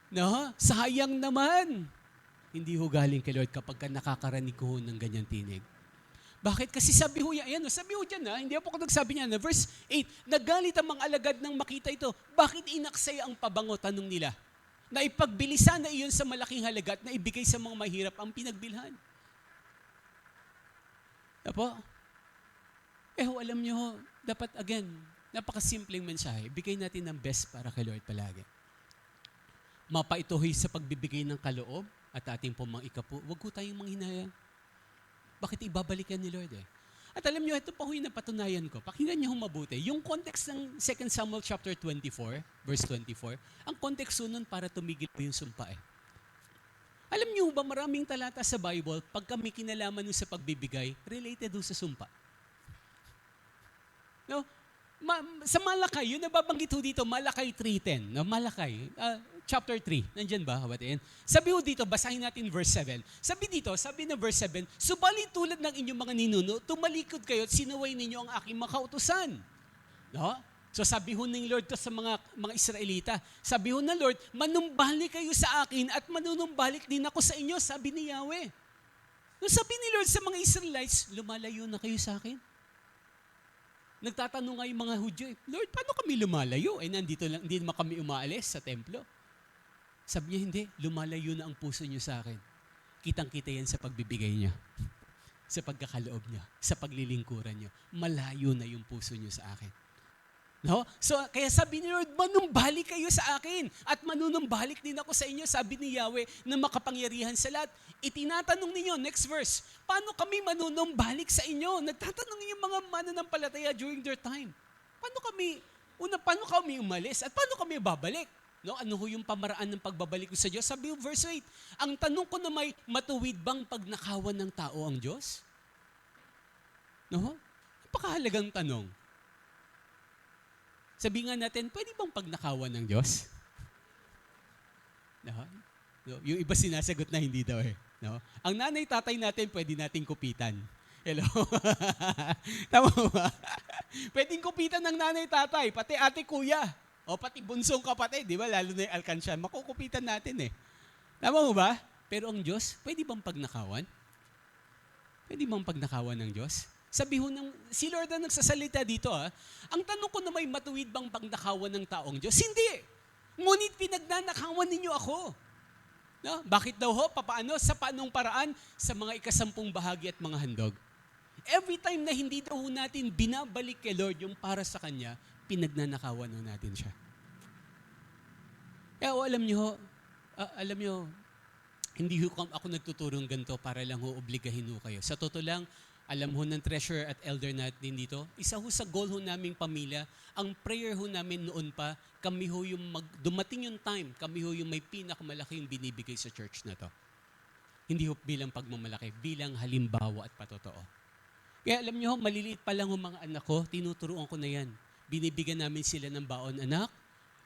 No, sayang naman. Hindi ho galing kay Lord kapag ka nakakaranig ko ng ganyang tinig. Bakit? Kasi sabi ho yan, ayan, sabi ho dyan, hindi po ako nagsabi niya, verse 8, nagalit ang mga alagad nang makita ito. Bakit inaksaya ang pabango? Tanong nila. Na ipagbilisan na iyon sa malaking halaga at na ibigay sa mga mahirap ang pinagbilhan. Apo? Alam nyo, dapat again, napakasimpleng mensahe. Bigay natin ng best para kay Lord palagi. Mapaituhoy sa pagbibigay ng kaloob at ating pong mga ikapu. Huwag ko tayong manghinayang. Bakit ibabalikan ni Lord At alam nyo, ito pa yung napatunayan ko. Pakinggan niyo mabuti. Yung context ng 2 Samuel chapter 24, verse 24, ang context nun para tumigil po yung sumpa Alam niyo ba maraming talata sa Bible, pag kami kinalaman nun sa pagbibigay, related doon sa sumpa. No? Sa Malakay, yung nababanggit ho dito, Malakay 3:10. No? Malakay, chapter 3. Nandyan ba? Sabi ho dito, basahin natin verse 7. Sabi na verse 7, subalit tulad ng inyong mga ninuno, tumalikod kayo at sinuway ninyo ang aking mga kautusan. No? So sabi ho ng Lord to sa mga Israelita, sabi ho ng Lord, manumbalik kayo sa akin at manunumbalik din ako sa inyo, sabi ni Yahweh. No, sabi ni Lord sa mga Israelites, lumalayo na kayo sa akin. Nagtatanong nga yung mga Hudyo, Lord, paano kami lumalayo? Nandito lang, hindi naman kami umaalis sa templo. Sabi niya, hindi, lumalayo na ang puso niyo sa akin. Kitang-kita yan sa pagbibigay niya, sa pagkakaloob niya, sa paglilingkuran niyo. Malayo na yung puso niyo sa akin. No? So, kaya sabi ni Lord, manumbalik kayo sa akin at manunumbalik din ako sa inyo, sabi ni Yahweh na makapangyarihan sa lahat. Itinatanong ninyo, next verse, paano kami manunumbalik sa inyo? Nagtatanong yung mga mananampalataya during their time. Paano kami umalis at paano kami babalik? No, ano ho yung pamaraan ng pagbabalik ko sa Diyos? Sabi yung verse 8, ang tanong ko na may matuwid bang pagnakawan ng tao ang Diyos? No? Napakahalagang tanong. Sabi nga natin, pwede bang pagnakawan ng Diyos? No? Yung iba sinasagot na hindi daw No? Ang nanay-tatay natin, pwede nating kupitan. Hello? Tama ba? Pwedeng kupitan ng nanay-tatay, pati ate-kuya. O pati bunsong kapatid, di ba? Lalo na yung alkansya, makukupitan natin Tama mo ba? Pero ang Diyos, pwede bang pagnakawan? Pwede bang pagnakawan ng Diyos? Sabi ho si Lord na nagsasalita dito ang tanong ko na may matuwid bang pagnakawan ng taong Diyos? Hindi. Ngunit pinagnanakawan ninyo ako. No? Bakit daw ho? Papaano? Sa paanong paraan? Sa mga ikasampung bahagi at mga handog. Every time na hindi daw natin binabalik kay Lord yung para sa Kanya, pinagnanakawan natin siya. Kaya alam nyo, hindi ako nagtuturong ganito para lang obligahin kayo. Sa totoo lang, alam ho ng treasurer at elder natin dito, isa ho sa goal ho naming pamilya, ang prayer ho namin noon pa, kami ho yung dumating yung time, kami ho yung may pinakamalaking binibigay sa church na to. Hindi ho bilang pagmamalaki, bilang halimbawa at patotoo. Kaya alam nyo, maliliit pa lang ho mga anak ko, tinuturuan ko na yan. Binibigyan namin sila ng baon, anak,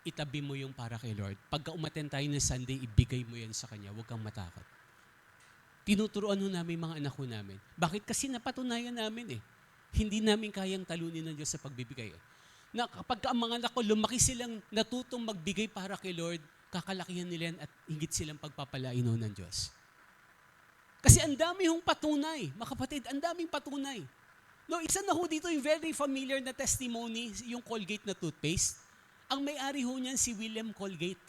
itabi mo yung para kay Lord. Pagka umattend tayo ng Sunday, ibigay mo yan sa Kanya, huwag kang matakot. Tinuturuan ho namin mga anak ho namin. Bakit? Kasi napatunayan namin Hindi namin kayang talunin ng Diyos sa pagbibigay Na kapag ang mga anak ko, lumaki silang natutong magbigay para kay Lord, kakalakihan nila yan at higit silang pagpapalain ho ng Diyos. Kasi ang dami hong patunay. Mga kapatid, ang daming patunay. No, isa na ho dito yung very familiar na testimony, yung Colgate na toothpaste. Ang may-ari ho niyan si William Colgate.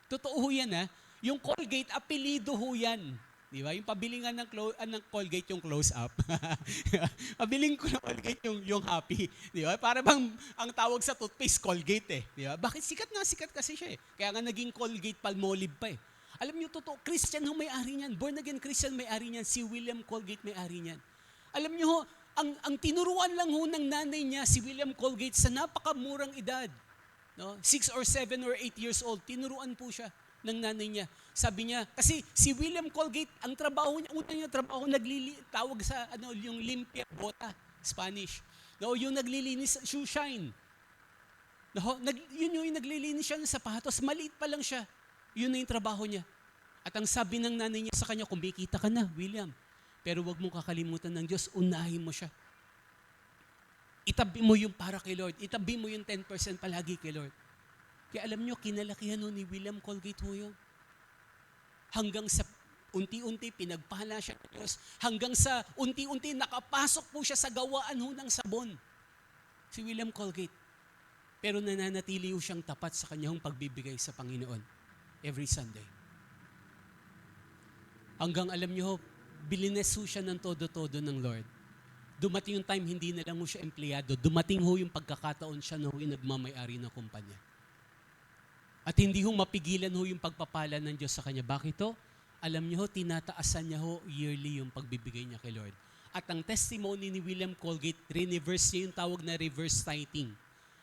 Totoo ho yan Yung Colgate, apelido ho yan. Di ba? Yung pabilingan ng Colgate yung close up. Pabiling ko ng Colgate yung happy. Di ba? Para bang ang tawag sa toothpaste, Colgate Di ba? Bakit? Sikat kasi siya Kaya nga naging Colgate Palmolive pa Alam niyo, totoo, Christian ho may-ari niyan. Born again Christian may-ari niyan. Si William Colgate may-ari niyan. Alam niyo ho, ang tinuruan lang ho ng nanay niya, si William Colgate, sa napakamurang edad, no? 6 or 7 or 8 years old, tinuruan po siya ng nanay niya. Sabi niya, kasi si William Colgate, ang trabaho niya, unang niya trabaho, tawag sa yung limpia bota, Spanish. No, yung naglilinis, shoe shine. No, yun yung naglilinis siya ng sapatos, maliit pa lang siya. Yun na yung trabaho niya. At ang sabi ng nanay niya sa kanya, kumikita ka na, William. Pero wag mong kakalimutan ng Diyos, unahin mo siya. Itabi mo yung para kay Lord. Itabi mo yung 10% palagi kay Lord. Kaya alam nyo, kinalakihan ni William Colgate ho yun. Hanggang sa unti-unti pinagpala siya ng Diyos. Hanggang sa unti-unti nakapasok po siya sa gawaan ho ng sabon. Si William Colgate. Pero nananatili ho siyang tapat sa kanyang pagbibigay sa Panginoon every Sunday. Hanggang alam nyo ho, bilines ho siya ng todo-todo ng Lord. Dumating yung time, hindi na lang ho siya empleyado. Dumating ho yung pagkakataon siya na ho yung nagmamay-ari ng kumpanya. At hindi ho mapigilan ho yung pagpapala ng Diyos sa kanya. Bakit ho? Alam niyo ho, tinataasan niya ho yearly yung pagbibigay niya kay Lord. At ang testimony ni William Colgate, reverse niya yung tawag na reverse tithing.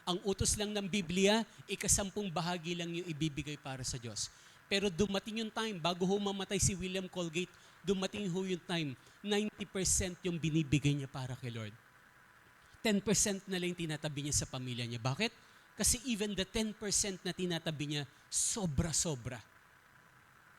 Ang utos lang ng Biblia, 10% bahagi lang yung ibibigay para sa Diyos. Pero dumating yung time, bago ho mamatay si William Colgate, dumating ho yung time, 90% yung binibigay niya para kay Lord. 10% na lang tinatabi niya sa pamilya niya. Bakit? Kasi even the 10% na tinatabi niya, sobra-sobra.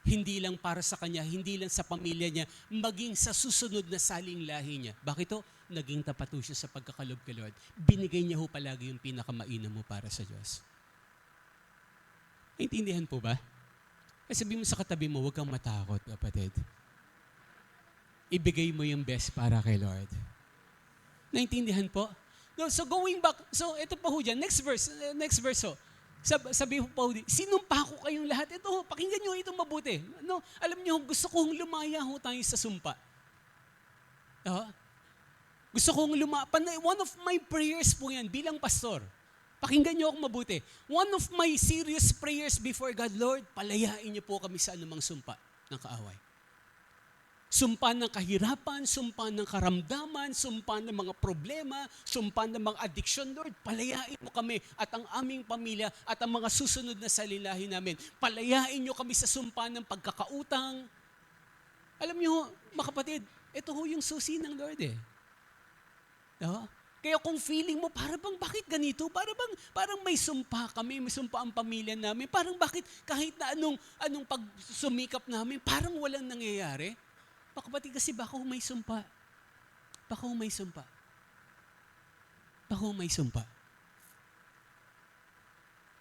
Hindi lang para sa kanya, hindi lang sa pamilya niya, maging sa susunod na saling lahi niya. Bakit to? Naging tapat ho siya sa pagkakalob kay Lord. Binigay niya ho palagi yung pinakamainam mo para sa Diyos. Naintindihan po ba? Kasi sabihin mo sa katabi mo, huwag kang matakot, kapatid. Ibigay mo yung best para kay Lord. Naintindihan po? No, so going back, so ito pa ho dyan, next verse ho. Sabi ho pa ho, sinumpa ko kayong lahat. Ito ho, pakinggan nyo itong mabuti. No, alam nyo, gusto kong lumaya ho tayo sa sumpa. Gusto kong one of my prayers po yan bilang pastor. Pakinggan nyo akong mabuti. One of my serious prayers before God, Lord, palayain niyo po kami sa anumang sumpa ng kaaway. Sumpa ng kahirapan, sumpa ng karamdaman, sumpa ng mga problema, sumpa ng mga addiction, Lord, palayain mo kami at ang aming pamilya at ang mga susunod na salilahi namin. Palayain niyo kami sa sumpa ng pagkakautang. Alam niyo, mga kapatid, ito ho yung susi ng Lord eh. Kaya kung feeling mo, bakit ganito? Parang may sumpa kami, may sumpa ang pamilya namin. Parang bakit kahit na anong pagsumikap namin, parang walang nangyayari. Baka pati kasi baka may sumpa. Baka may sumpa. Baka may sumpa.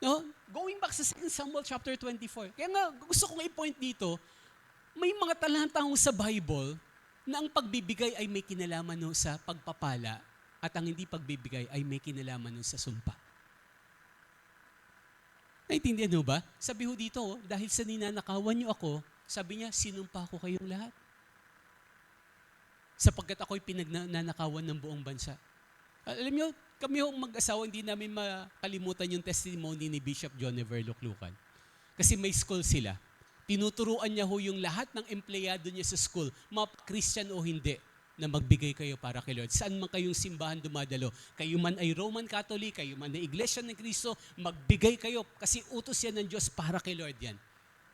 No? Going back sa 2 Samuel chapter 24. Kaya nga, gusto kong i-point dito, may mga talata sa Bible na ang pagbibigay ay may kinalaman sa pagpapala at ang hindi pagbibigay ay may kinalaman sa sumpa. Naintindihan mo ba? Sabi ho dito, dahil sa ninanakawan niyo ako, sabi niya, sinumpa ko kayong lahat. Sapagkat ako'y pinagnanakawan ng buong bansa. Alam niyo, kami ho mag-asawa, hindi namin makalimutan yung testimony ni Bishop John Ever Luclucan. Kasi may school sila. Tinuturuan niya ho yung lahat ng empleyado niya sa school, Christian o hindi, na magbigay kayo para kay Lord. Saan man kayong simbahan dumadalo, kayo man ay Roman Catholic, kayo man ay Iglesia ng Cristo, magbigay kayo kasi utos yan ng Diyos para kay Lord yan.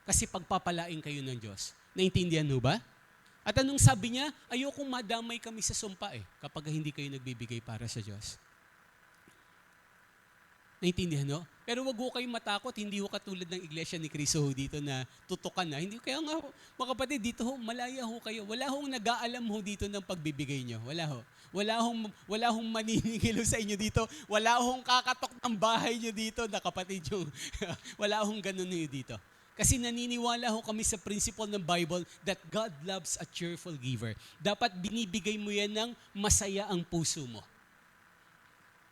Kasi pagpapalain kayo ng Diyos. Naintindihan mo ba? At anong sabi niya? Ayokong madamay kami sa sumpa kapag hindi kayo nagbibigay para sa Diyos. Naintindihan no? Pero wag ho kayong matakot, hindi ho katulad ng Iglesia ni Cristo dito na tutukan na. Hindi, kaya nga, mga kapatid, dito ho, malaya ho kayo. Wala hong nag-aalam ho dito ng pagbibigay nyo. Wala ho. Wala hong maniningilo sa inyo dito. Wala hong kakatok ng bahay nyo dito na kapatid yung, wala hong ganun nyo dito. Kasi naniniwala ho kami sa principle ng Bible that God loves a cheerful giver. Dapat binibigay mo yan ng masaya ang puso mo.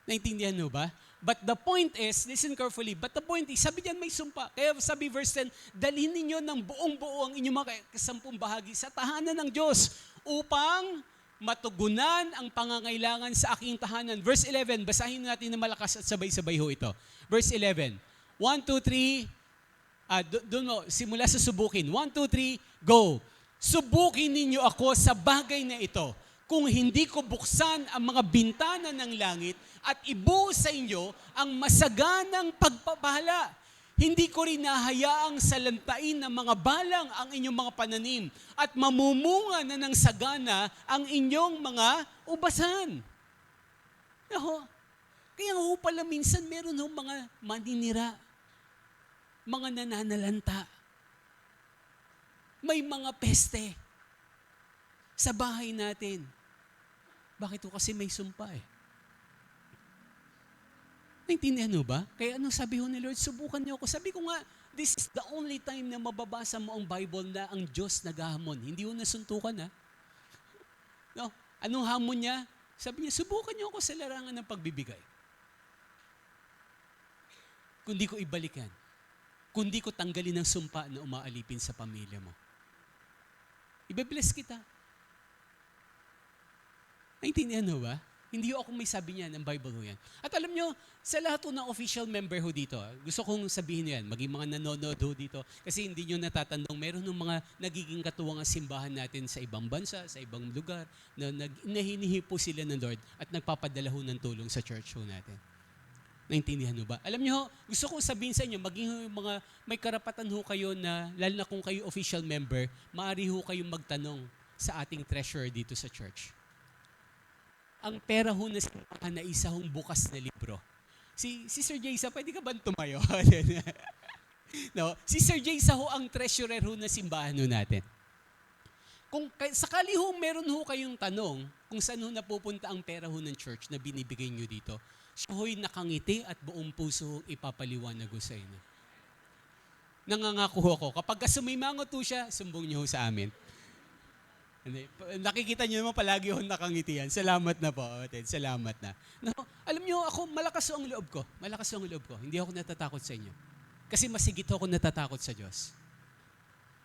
Naintindihan mo ba? But the point is, listen carefully, but the point is, sabi diyan may sumpa. Kaya sabi verse 10, dalhin ninyo ng buong-buo ang inyong mga kasampung bahagi sa tahanan ng Diyos upang matugunan ang pangangailangan sa aking tahanan. Verse 11, basahin natin na malakas at sabay-sabay ho ito. Verse 11, 1, 2, 3, Doon mo, simula sa subukin. 1, 2, 3, go. Subukin ninyo ako sa bagay na ito. Kung hindi ko buksan ang mga bintana ng langit at ibuo sa inyo ang masaganang pagpapala, hindi ko rin nahayaang salantain ng mga balang ang inyong mga pananim at mamumunga na ng sagana ang inyong mga ubasan. Naho, kaya ho pala minsan meron ho mga maninira, mga nananalanta, may mga peste sa bahay natin. Bakit ho? Kasi may sumpa eh. Naintindihan mo ba? Kaya anong sabi ho ni Lord? Subukan niyo ako. Sabi ko nga, this is the only time na mababasa mo ang Bible na ang Diyos naghahamon. Hindi ho nasuntukan ha. No? Anong hamon niya? Sabi niya, subukan niyo ako sa larangan ng pagbibigay. Kundi ko ibalikan. Kundi ko tanggalin ang sumpa na umaalipin sa pamilya mo. Ibe-bless kita. Naintindihan ho ba? Hindi ako may sabi niyan, ang Bible ho yan. At alam nyo, sa lahat ho ng official member ho dito, gusto kong sabihin yan, maging mga nanonood ho dito, kasi hindi nyo natatandong, meron ng mga nagiging katuwang simbahan natin sa ibang bansa, sa ibang lugar, na nahinihi po sila ng Lord at nagpapadala ho ng tulong sa church ho natin. Naintindihan ho ba? Alam nyo, gusto kong sabihin sa inyo, maging mga, may karapatan ho kayo na, lalo na kung kayo official member, maaari ho kayong magtanong sa ating treasurer dito sa church. Ang pera ho na simbahan na isa hong bukas na libro. Si Sir Jaysa, pwede ka ba tumayo? No, si Sir Jaysa ho ang treasurer ho na simbahan ho natin. Kung sakali ho meron ho kayong tanong kung saan ho napupunta ang pera ho ng church na binibigay nyo dito, siya ho'y nakangiti at buong puso ho ipapaliwanag ho sa inyo. Nangangako ho ako, kapag sumimangot ho siya, sumbong nyo ho sa amin. Nakikita niyo naman palagi akong nakangiti yan. Salamat na po, Ted. Salamat na. No, alam niyo, ako, malakas ang loob ko. Malakas ang loob ko. Hindi ako natatakot sa inyo. Kasi masigit ako natatakot sa Diyos.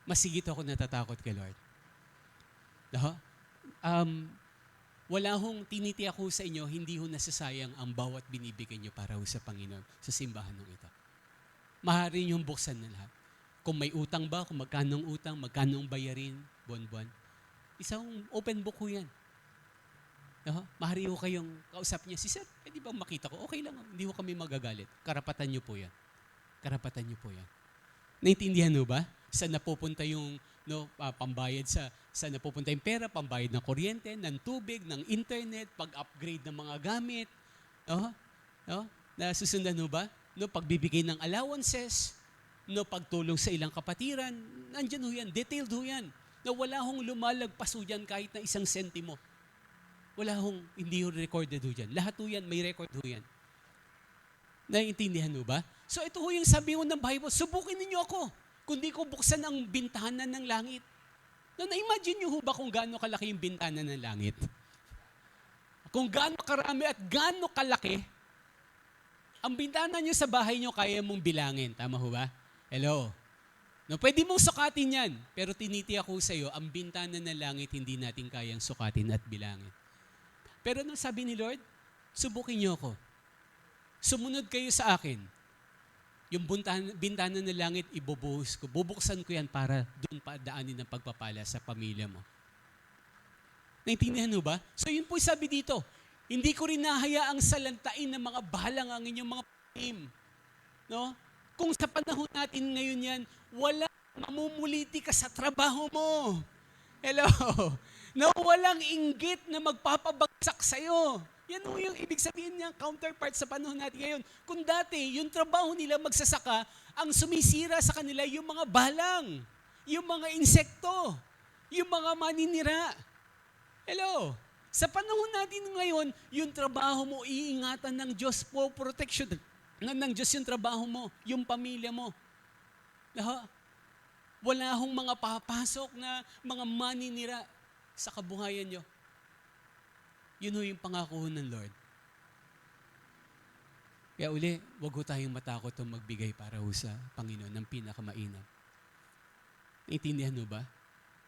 Masigit ako natatakot kay Lord. No? Wala hong tinitiyak ko sa inyo, hindi ho nasasayang ang bawat binibigay niyo para ho sa Panginoon, sa simbahan ng ito. Maaari niyong buksan na lahat. Kung may utang ba, kung magkano ang utang, magkano ang bayarin, buwan-buwan. Isang open book ho yan. Mahari ho kayong kausap niya, si Sir, pwede bang makita ko? Okay lang, hindi ho kami magagalit. Karapatan niyo po yan. Karapatan niyo po yan. Naintindihan ho ba? Saan napupunta yung pambayad saan napupunta yung pera, pambayad ng kuryente, ng tubig, ng internet, pag-upgrade ng mga gamit. Nasusundan ho ba? Pagbibigay ng allowances, pagtulong sa ilang kapatiran, nandyan ho yan, detailed ho yan. Na wala hong lumalagpas ho dyan kahit na 1 sentimo. Wala hong, hindi ho recorded ho dyan. Lahat ho yan, may record ho yan. Naiintindihan ho ba? So ito ho yung sabi ho ng Bible, subukin ninyo ako, kundi ko buksan ang bintana ng langit. Na-imagine nyo ho ba kung gaano kalaki yung bintana ng langit? Kung gaano karami at gaano kalaki, ang bintana nyo sa bahay nyo kaya mong bilangin. Tama ho ba? Hello? No, pwede mong sukatin yan, pero tinitiyak ko sa iyo, ang bintana ng langit hindi natin kayang sukatin at bilangin. Pero nung sabi ni Lord, subukin niyo ako. Sumunod kayo sa akin. Yung bintana ng langit, ibubuhos ko. Bubuksan ko yan para doon padaanin ang pagpapala sa pamilya mo. Naintindihan mo ba? So yun po sabi dito, hindi ko rin nahayaang salantain ng mga balang ang inyong mga panim. No? Kung sa panahon natin ngayon yan, wala mamumuliti ka sa trabaho mo. Hello? Na walang inggit na magpapabagsak sa'yo. Yan yung ibig sabihin niya, counterpart sa panahon natin ngayon. Kung dati, yung trabaho nila magsasaka, ang sumisira sa kanila yung mga balang, yung mga insekto, yung mga maninira. Hello? Sa panahon natin ngayon, yung trabaho mo, iingatan ng Diyos po, protection ng Diyos yung trabaho mo, yung pamilya mo. Wala hong mga papasok na mga maninira sa kabuhayan nyo. Yun ho yung pangako ng Lord. Kaya uli, wag ho tayong matakot o magbigay para ho sa Panginoon ng pinakamainam. Naintindihan ho ba?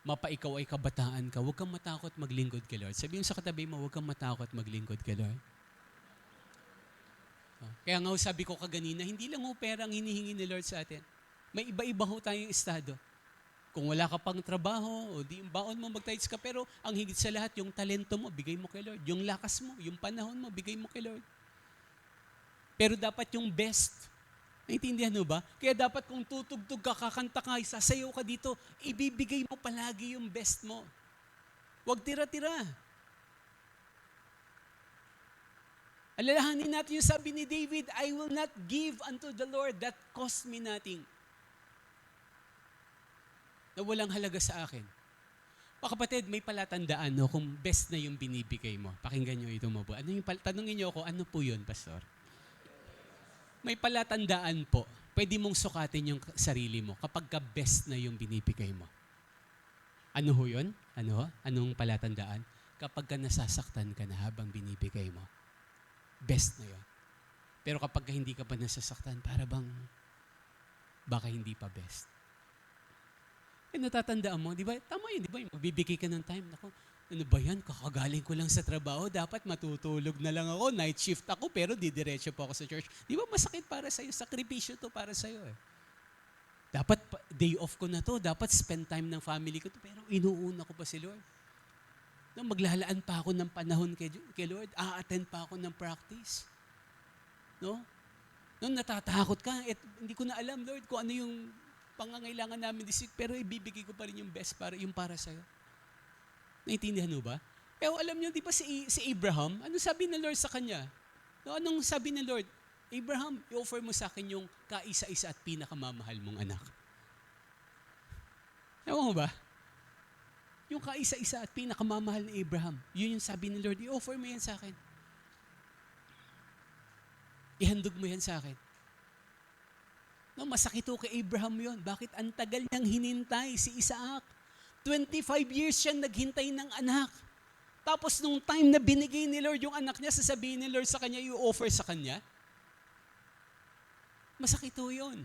Mapa ikaw ay kabataan ka, huwag kang matakot maglingkod kay Lord. Sabihin sa katabi mo, huwag kang matakot maglingkod kay Lord. Kaya nga sabi ko kaganina, hindi lang ho pera ang hinihingi ni Lord sa atin. May iba-iba ho tayong estado. Kung wala ka pang trabaho, o di yung baon mo, magtithes ka, pero ang higit sa lahat, yung talento mo, bigay mo kay Lord. Yung lakas mo, yung panahon mo, bigay mo kay Lord. Pero dapat yung best. Naintindihan mo ba? Kaya dapat kung tutugtog ka, kakanta ka, sasayaw ka dito, ibibigay mo palagi yung best mo. Huwag tira-tira. Alalahanin natin yung sabi ni David, I will not give unto the Lord that cost me nothing. Na walang halaga sa akin. Mga kapatid, may palatandaan no, kung best na yung binibigay mo. Pakinggan nyo ito mabuti. Tanungin nyo ako, ano po yun, Pastor? May palatandaan po. Pwede mong sukatin yung sarili mo kapag ka best na yung binibigay mo. Ano ho yun? Ano? Anong palatandaan? Kapag ka nasasaktan ka na habang binibigay mo. Best na yun. Pero kapag ka hindi ka pa nasasaktan, para bang baka hindi pa best. Eh natatandaan mo, di ba? Tama yun, di ba? Magbibigay ka ng time. Naku, ano ba yan? Kakagaling ko lang sa trabaho. Dapat matutulog na lang ako. Night shift ako, pero didiretso po ako sa church. Di ba masakit para sa'yo? Sakripisyo to para sa'yo eh. Dapat day off ko na to. Dapat spend time ng family ko to. Pero inuuna ko pa si Lord. No, maglalaan pa ako ng panahon kay Lord. A-attend pa ako ng practice. No? No, natatakot ka. Hindi ko na alam, Lord, kung ano yung pangangailangan namin this week. Pero ibibigay ko pa rin yung best para sa'yo. Naintindihan mo ba? Pero alam niyo, di ba si Abraham, ano sabi ng Lord sa kanya? No, anong sabi ng Lord? Abraham, i-offer mo sa akin yung kaisa-isa at pinakamamahal mong anak. Ewan mo ba? Yung kaisa-isa at pinakamamahal ni Abraham, yun yung sabi ng Lord, i-offer mo yan sa akin. Ihandog mo yan sa akin. No, masakit ko kay Abraham yun. Bakit ang tagal niyang hinintay si Isaac? 25 years siya naghintay ng anak. Tapos nung time na binigay ni Lord yung anak niya, sasabihin ni Lord sa kanya, i-offer sa kanya. Masakit ho yun.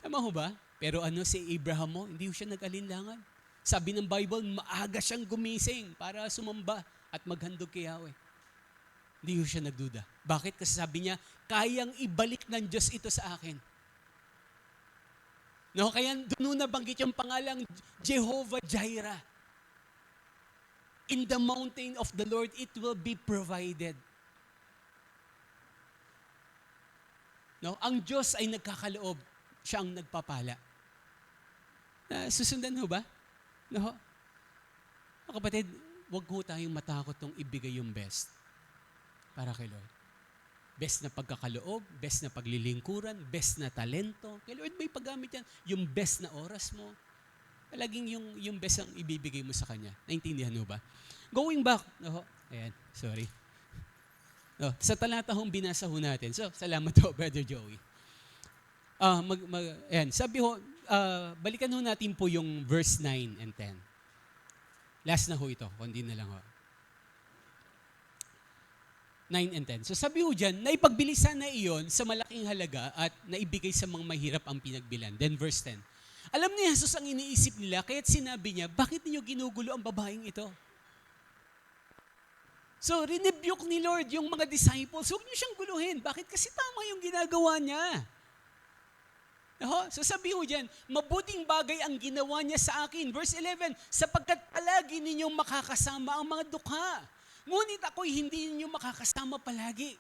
Tama ho ba? Pero ano si Abraham mo, hindi siya nag-alinlangan. Sabi ng Bible, maaga siyang gumising para sumamba at maghandog kay Yahweh. Hindi siya nagduda. Bakit? Kasi sabi niya, kayang ibalik ng Diyos ito sa akin. No, kaya doon nabanggit yung pangalang Jehovah Jireh. In the mountain of the Lord, it will be provided. No, ang Diyos ay nagkakaloob. Siya ang nagpapala. Susundan ho ba? No? Mga kapatid, huwag ho tayong matakot nung ibigay yung best para kay Lord. Best na pagkakaloob, best na paglilingkuran, best na talento. Kay Lord may paggamit yan. Yung best na oras mo. Palaging yung best ang ibibigay mo sa Kanya. Naintindihan mo ba? Going back. Ayan, sorry. Sa talata hong binasa ho natin. So, salamat ho, Brother Joey. Ayan, sabi ho, balikan ho natin po yung verse 9 and 10. Last na ho ito, kundi na lang ho. 9 and 10. So sabi ho dyan, naipagbilisan na iyon sa malaking halaga at naibigay sa mga mahirap ang pinagbilan. Then verse 10. Alam ni Jesus ang iniisip nila, kaya't sinabi niya, bakit niyo ginugulo ang babaeng ito? So, rinebuke ni Lord yung mga disciples. Huwag niyo siyang guluhin. Bakit? Kasi tama yung ginagawa niya. So sabi ho dyan, mabuting bagay ang ginawa niya sa akin. Verse 11, sapagkat palagi ninyong makakasama ang mga dukha. Ngunit ako'y hindi ninyo makakasama palagi.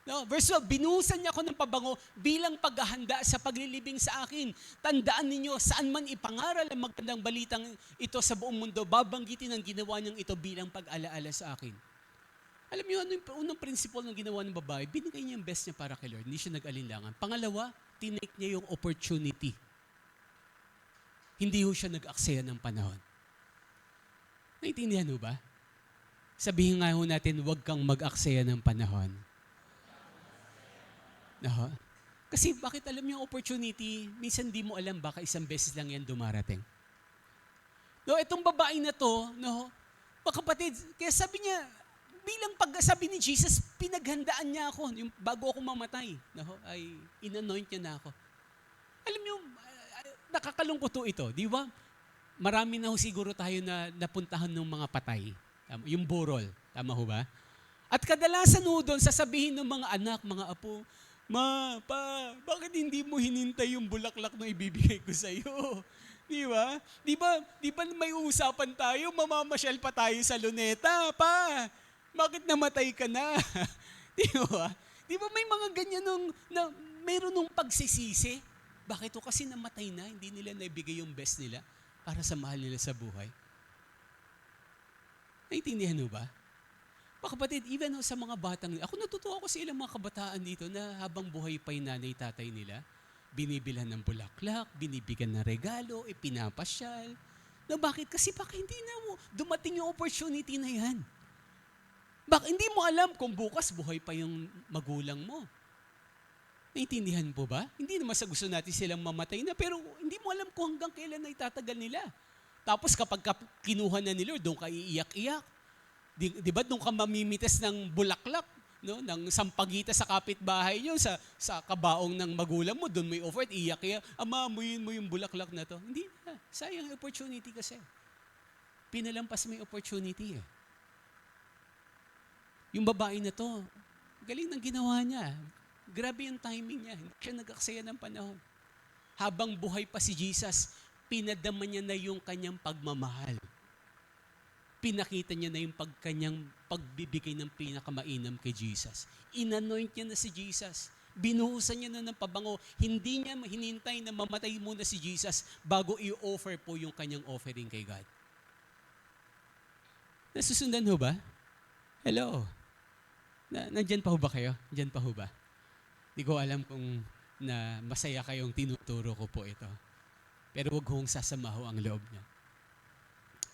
No, verse 12, binuhusan niya ako ng pabango bilang paghahanda sa paglilibing sa akin. Tandaan ninyo, saan man ipangaral ang magandang balitang ito sa buong mundo, babanggitin ang ginawa niyang ito bilang pag-alaala sa akin. Alam niyo, ano yung unang principle ng ginawa ng babae? Binigay niya yung best niya para kay Lord. Hindi siya nag-alinlangan. Pangalawa, tinake niya yung opportunity. Hindi ho siya nag-aksaya ng panahon. Naintindihan ho ba? Sabihin nga ho natin, huwag kang mag-aksaya ng panahon. Kasi bakit alam niyo yung opportunity, minsan di mo alam, baka isang beses lang yan dumarating. No, itong babae na to, no, mga kapatid, kaya sabi niya, bilang pagsabi ni Jesus, pinaghandaan niya ako, yung bago ako mamatay, no, ay in-anoint niya na ako. Alam niyo, nakakalungkot to ito, di ba? Marami na ho siguro tayo na napuntahan ng mga patay. Yung burol, tama ho ba? At kadalasan ho doon, sasabihin ng mga anak, mga apo, Bakit hindi mo hinintay yung bulaklak na ibibigay ko sa iyo? Di ba? Di ba may usapan tayo, mamamasyal pa tayo sa Luneta, pa? Bakit namatay ka na? Di ba? Di ba may mga ganyan na mayroon nung pagsisisi? Bakit o kasi namatay na, hindi nila naibigay yung best nila para sa mahal nila sa buhay? Naintindihan mo ba? Mga kapatid, even sa mga batang, ako natutuwa ko sa ilang mga kabataan dito na habang buhay pa yung nanay, tatay nila, binibilhan ng bulaklak, binibigyan ng regalo, ipinapasyal. Na bakit? Kasi baka hindi na mo dumating yung opportunity na yan. Baka hindi mo alam kung bukas buhay pa yung magulang mo. Naintindihan po ba? Hindi naman sa gusto natin silang mamatay na, pero hindi mo alam kung hanggang kailan na itatagal nila. Tapos kapag kinuha na ni Lord, doon ka iiyak-iyak. Di ba doon ka mamimitas ng bulaklak, no? Ng sampagita sa kapitbahay nyo, sa kabaong ng magulang mo, doon may offer, iiyak-iyak. Ama, amuyin mo yung bulaklak na to. Hindi na. Sayang opportunity kasi. Pinalampas mo yung opportunity eh. Yung babae na to, galing ng ginawa niya. Grabe yung timing niya. Hindi siya nag-aksaya ng panahon. Habang buhay pa si Jesus, pinadama niya na yung kanyang pagmamahal. Pinakita niya na yung kanyang pagbibigay ng pinakamainam kay Jesus. Inanoint niya na si Jesus. Binuhusan niya na ng pabango. Hindi niya hinintay na mamatay muna si Jesus bago i-offer po yung kanyang offering kay God. Nasusundan ho ba? Hello? Nandyan pa ho ba kayo? Nandyan pa ho ba? Di ko alam kung na masaya kayong tinuturo ko po ito. Pero huwag hong sasama ho ang loob niya.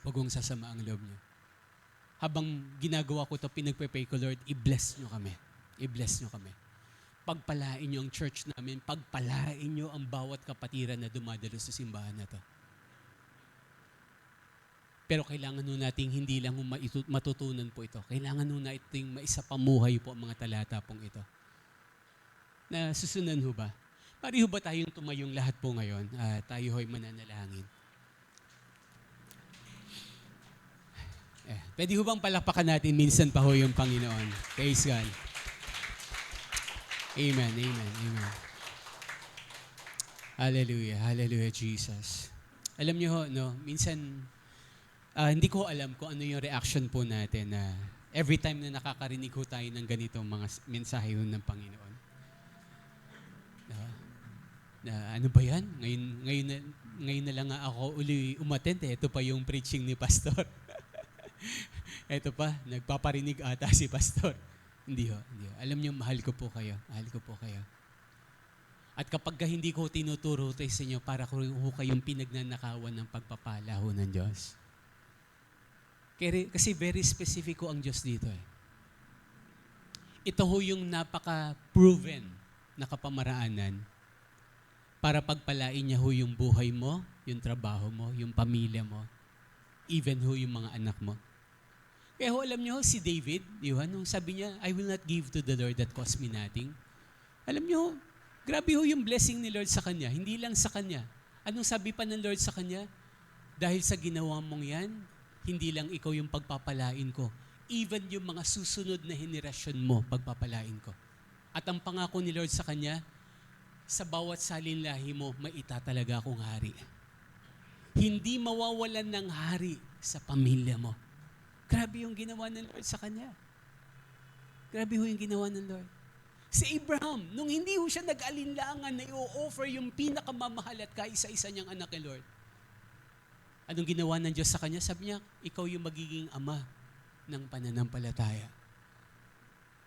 Huwag hong sasama ang loob niyo. Habang ginagawa ko ito, pinagpe-pray ko, Lord, i-bless niyo kami. I-bless niyo kami. Pagpalain niyo ang church namin. Pagpalain niyo ang bawat kapatiran na dumadalo sa simbahan na ito. Pero kailangan nun nating hindi lang matutunan po ito. Kailangan nun nating maisapamuhay po ang mga talata pong ito. Na susunan ho ba? Pari ho ba tayong tumayong lahat po ngayon? Tayo ho'y mananalangin. Pwede ho bang palakpakan natin minsan pa ho yung Panginoon? Praise God. Amen, amen, amen. Hallelujah, hallelujah, Jesus. Alam niyo ho, no, minsan, hindi ko alam kung ano yung reaction po natin na every time na nakakarinig ho tayo ng ganitong mga mensahe ho ng Panginoon. Na ano ba yan? Ngayon na lang nga ako uli umattend eh. Ito pa yung preaching ni Pastor. Ito pa, nagpaparinig ata si Pastor. Hindi ho. Alam niyo, mahal ko po kayo. Mahal ko po kayo. At kapag hindi ko tinuturo ito sa inyo, para ko kayong pinagnanakawan ng pagpapala ho ng Diyos. Kasi very specific ko ang Diyos dito eh. Ito ho yung napaka-proven na kapamaraanan para pagpalain niya ho yung buhay mo, yung trabaho mo, yung pamilya mo, even ho yung mga anak mo. Kaya ho, alam niyo, si David, nung sabi niya, I will not give to the Lord that cost me nothing. Alam niyo, grabe ho yung blessing ni Lord sa kanya, hindi lang sa kanya. Anong sabi pa ng Lord sa kanya? Dahil sa ginawa mong yan, hindi lang ikaw yung pagpapalain ko. Even yung mga susunod na henerasyon mo, pagpapalain ko. At ang pangako ni Lord sa kanya, sa bawat salinlahi mo, maitatalaga akong hari. Hindi mawawalan ng hari sa pamilya mo. Grabe yung ginawa ng Lord sa kanya. Grabe yung ginawa ng Lord. Si Abraham, nung hindi ho siya nag-alinlangan na i-offer yung pinakamamahal at kaisa-isa niyang anak kay Lord, anong ginawa ng Diyos sa kanya? Sabi niya, ikaw yung magiging ama ng pananampalataya.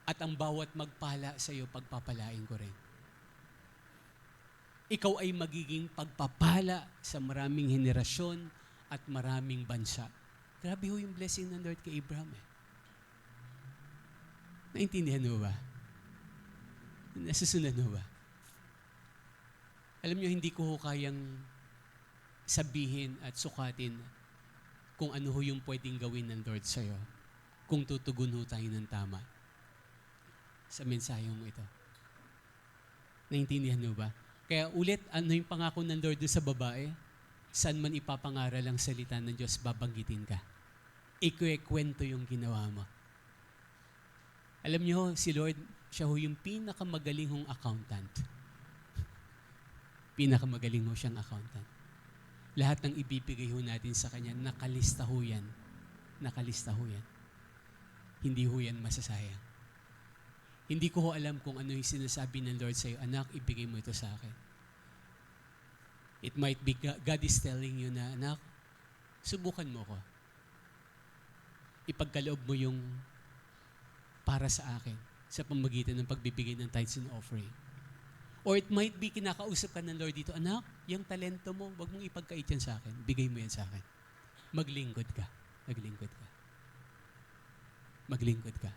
At ang bawat magpala sa iyo, pagpapalain ko rin. Ikaw ay magiging pagpapala sa maraming henerasyon at maraming bansa. Grabe ho yung blessing ng Lord kay Abraham eh. Naintindihan mo ba? Nasusunod mo ba? Alam niyo, hindi ko ho kayang sabihin at sukatin kung ano ho yung pwedeng gawin ng Lord sa'yo kung tutugon ho tayo ng tama sa mensaheng ito. Naintindihan mo ba? Kaya ulit, ano yung pangako ng Lord sa babae? Saan man ipapangaral ang salita ng Diyos, babanggitin ka. Ikukwento yung ginawa mo. Alam niyo, si Lord, Siya ho yung pinakamagaling hong accountant. Pinakamagaling ho siyang accountant. Lahat ng ibibigay ho natin sa Kanya, nakalista ho yan. Nakalista ho yan. Hindi ho yan masasayang. Hindi ko ho alam kung ano yung sinasabi ng Lord sa'yo, anak, ibigay mo ito sa akin. It might be God is telling you na, anak, subukan mo ko. Ipagkaloob mo yung para sa akin sa pamagitan ng pagbibigay ng tithes and offering. Or it might be kinakausap ka ng Lord dito, anak, yung talento mo, wag mong ipagkait yan sa akin. Bigay mo yan sa akin. Maglingkod ka. Maglingkod ka. Maglingkod ka.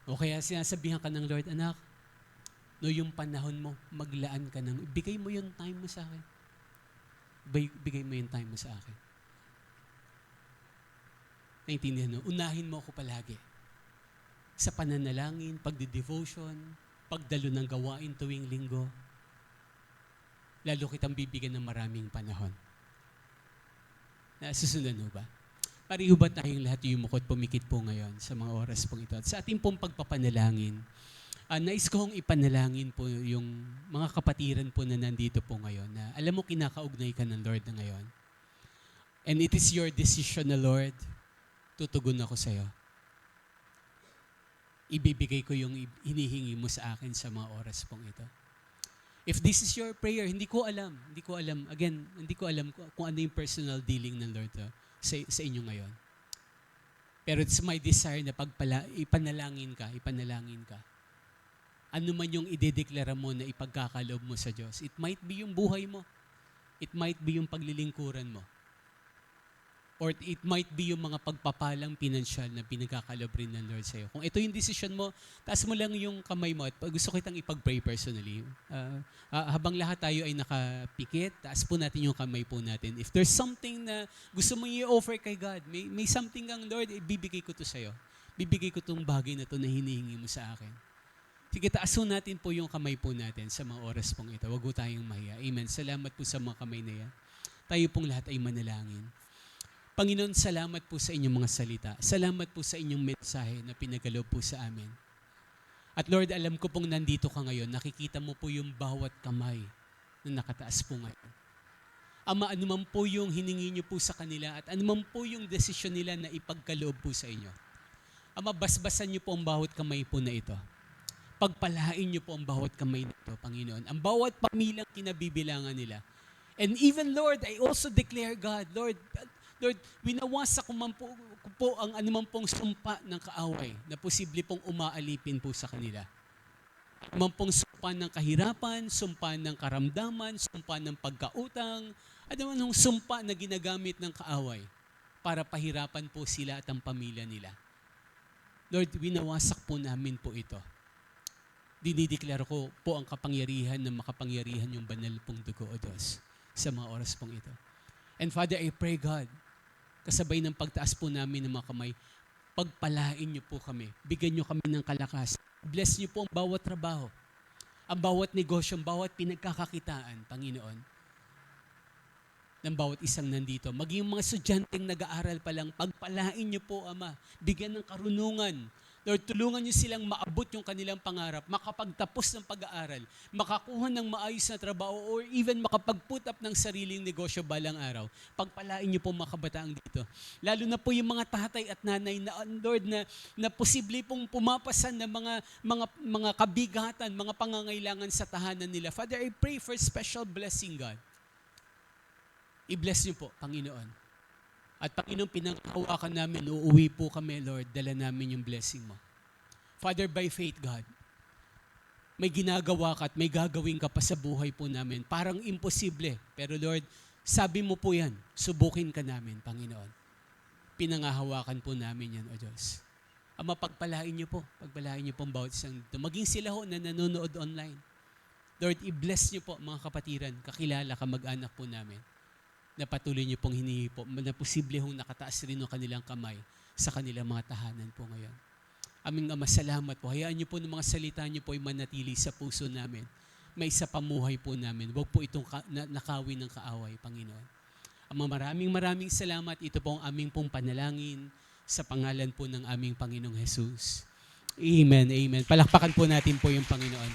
O kaya sinasabihan ka ng Lord, anak, no yung panahon mo, maglaan ka ng, bigay mo yung time mo sa akin. Bigay mo yung time mo sa akin. Naintindihan mo? Unahin mo ako palagi. Sa pananalangin, pagdi-devotion, pagdalo ng gawain tuwing linggo, lalo kitang bibigyan ng maraming panahon. Nasusunod mo ba? Pareho ba tayong lahat yumukot pumikit po ngayon sa mga oras pong ito? At sa ating pong pagpapanalangin, nais ko hong ipanalangin po yung mga kapatiran po na nandito po ngayon na alam mo kinakaugnay ka ng Lord na ngayon. And it is your decision na Lord, tutugon ako sa iyo. Ibibigay ko yung hinihingi mo sa akin sa mga oras pong ito. If this is your prayer, hindi ko alam. Again, hindi ko alam kung ano yung personal dealing ng Lord sa inyo ngayon. Pero it's my desire na ipanalangin ka. Ano man yung idedeklara mo na ipagkakaloob mo sa Diyos. It might be yung buhay mo. It might be yung paglilingkuran mo. Or it might be yung mga pagpapalang pinansyal na pinagkakaloob rin ng Lord sa iyo. Kung ito yung decision mo, taas mo lang yung kamay mo at gusto kitang ipag-pray personally. Habang lahat tayo ay nakapikit, taas po natin yung kamay po natin. If there's something na gusto mo i-offer kay God, may something kang Lord, ibibigay ko to sa iyo. Bibigay ko tong bagay na to na hinihingi mo sa akin. Sige, taasun natin po yung kamay po natin sa mga oras pong ito. Huwag po tayong mahiya. Amen. Salamat po sa mga kamay na yan. Tayo pong lahat ay manalangin. Panginoon, salamat po sa inyong mga salita. Salamat po sa inyong mensahe na pinagkaloob po sa amin. At Lord, alam ko pong nandito ka ngayon, nakikita mo po yung bawat kamay na nakataas po ngayon. Ama, anuman po yung hiningi niyo po sa kanila at anuman po yung desisyon nila na ipagkaloob po sa inyo. Ama, basbasan niyo po ang bawat kamay po na ito. Pagpalain niyo po ang bawat kamay na ito, Panginoon. Ang bawat pamilyang kinabibilangan nila. And even, Lord, I also declare, God, Lord, winawasak ko po ang anumang pong sumpa ng kaaway na posible pong umaalipin po sa kanila. Anumang pong sumpa ng kahirapan, sumpa ng karamdaman, sumpa ng pagkautang, anumang sumpa na ginagamit ng kaaway para pahirapan po sila at ang pamilya nila. Lord, winawasak po namin po ito. Dinideklara ko po ang kapangyarihan na makapangyarihan yung banal pong dugo o Diyos sa mga oras pong ito. And Father, I pray God, kasabay ng pagtaas po namin ng mga kamay, pagpalain niyo po kami. Bigyan niyo kami ng kalakas. Bless niyo po ang bawat trabaho, ang bawat negosyo, ang bawat pinagkakakitaan, Panginoon, ng bawat isang nandito. Maging mga estudyanteng nag-aaral pa lang, pagpalain niyo po, Ama. Bigyan ng karunungan. Lord, tulungan niyo silang maabot yung kanilang pangarap, makapagtapos ng pag-aaral, makakuha ng maayos na trabaho, or even makapag-put up ng sariling negosyo balang araw. Pagpalain niyo po mga kabataang dito. Lalo na po yung mga tatay at nanay na, Lord, na posible pong pumapasan ng mga kabigatan, mga pangangailangan sa tahanan nila. Father, I pray for special blessing, God. I-bless niyo po, Panginoon. At Panginoon, pinanghawakan namin, uuwi po kami, Lord, dala namin yung blessing mo. Father, by faith, God, may ginagawa ka at may gagawin ka pa sa buhay po namin. Parang imposible. Pero Lord, sabi mo po yan, subukin ka namin, Panginoon. Pinangahawakan po namin yan, O Diyos. Ama, pagpalain niyo po ang bawat isang dito. Maging sila ho na nanonood online. Lord, i-bless niyo po mga kapatiran, kakilala, kamag-anak po namin, na patuloy niyo pong hinihi po, na posible hong nakataas rin ng kanilang kamay sa kanilang mga tahanan po ngayon. Aming Ama, salamat po. Hayaan niyo po ng mga salita niyo po ay manatili sa puso namin. May sa pamuhay po namin. Huwag po itong nakawin ng kaaway, Panginoon. Ama, maraming salamat. Ito po ang aming pong panalangin sa pangalan po ng aming Panginoong Jesus. Amen, amen. Palakpakan po natin po yung Panginoon.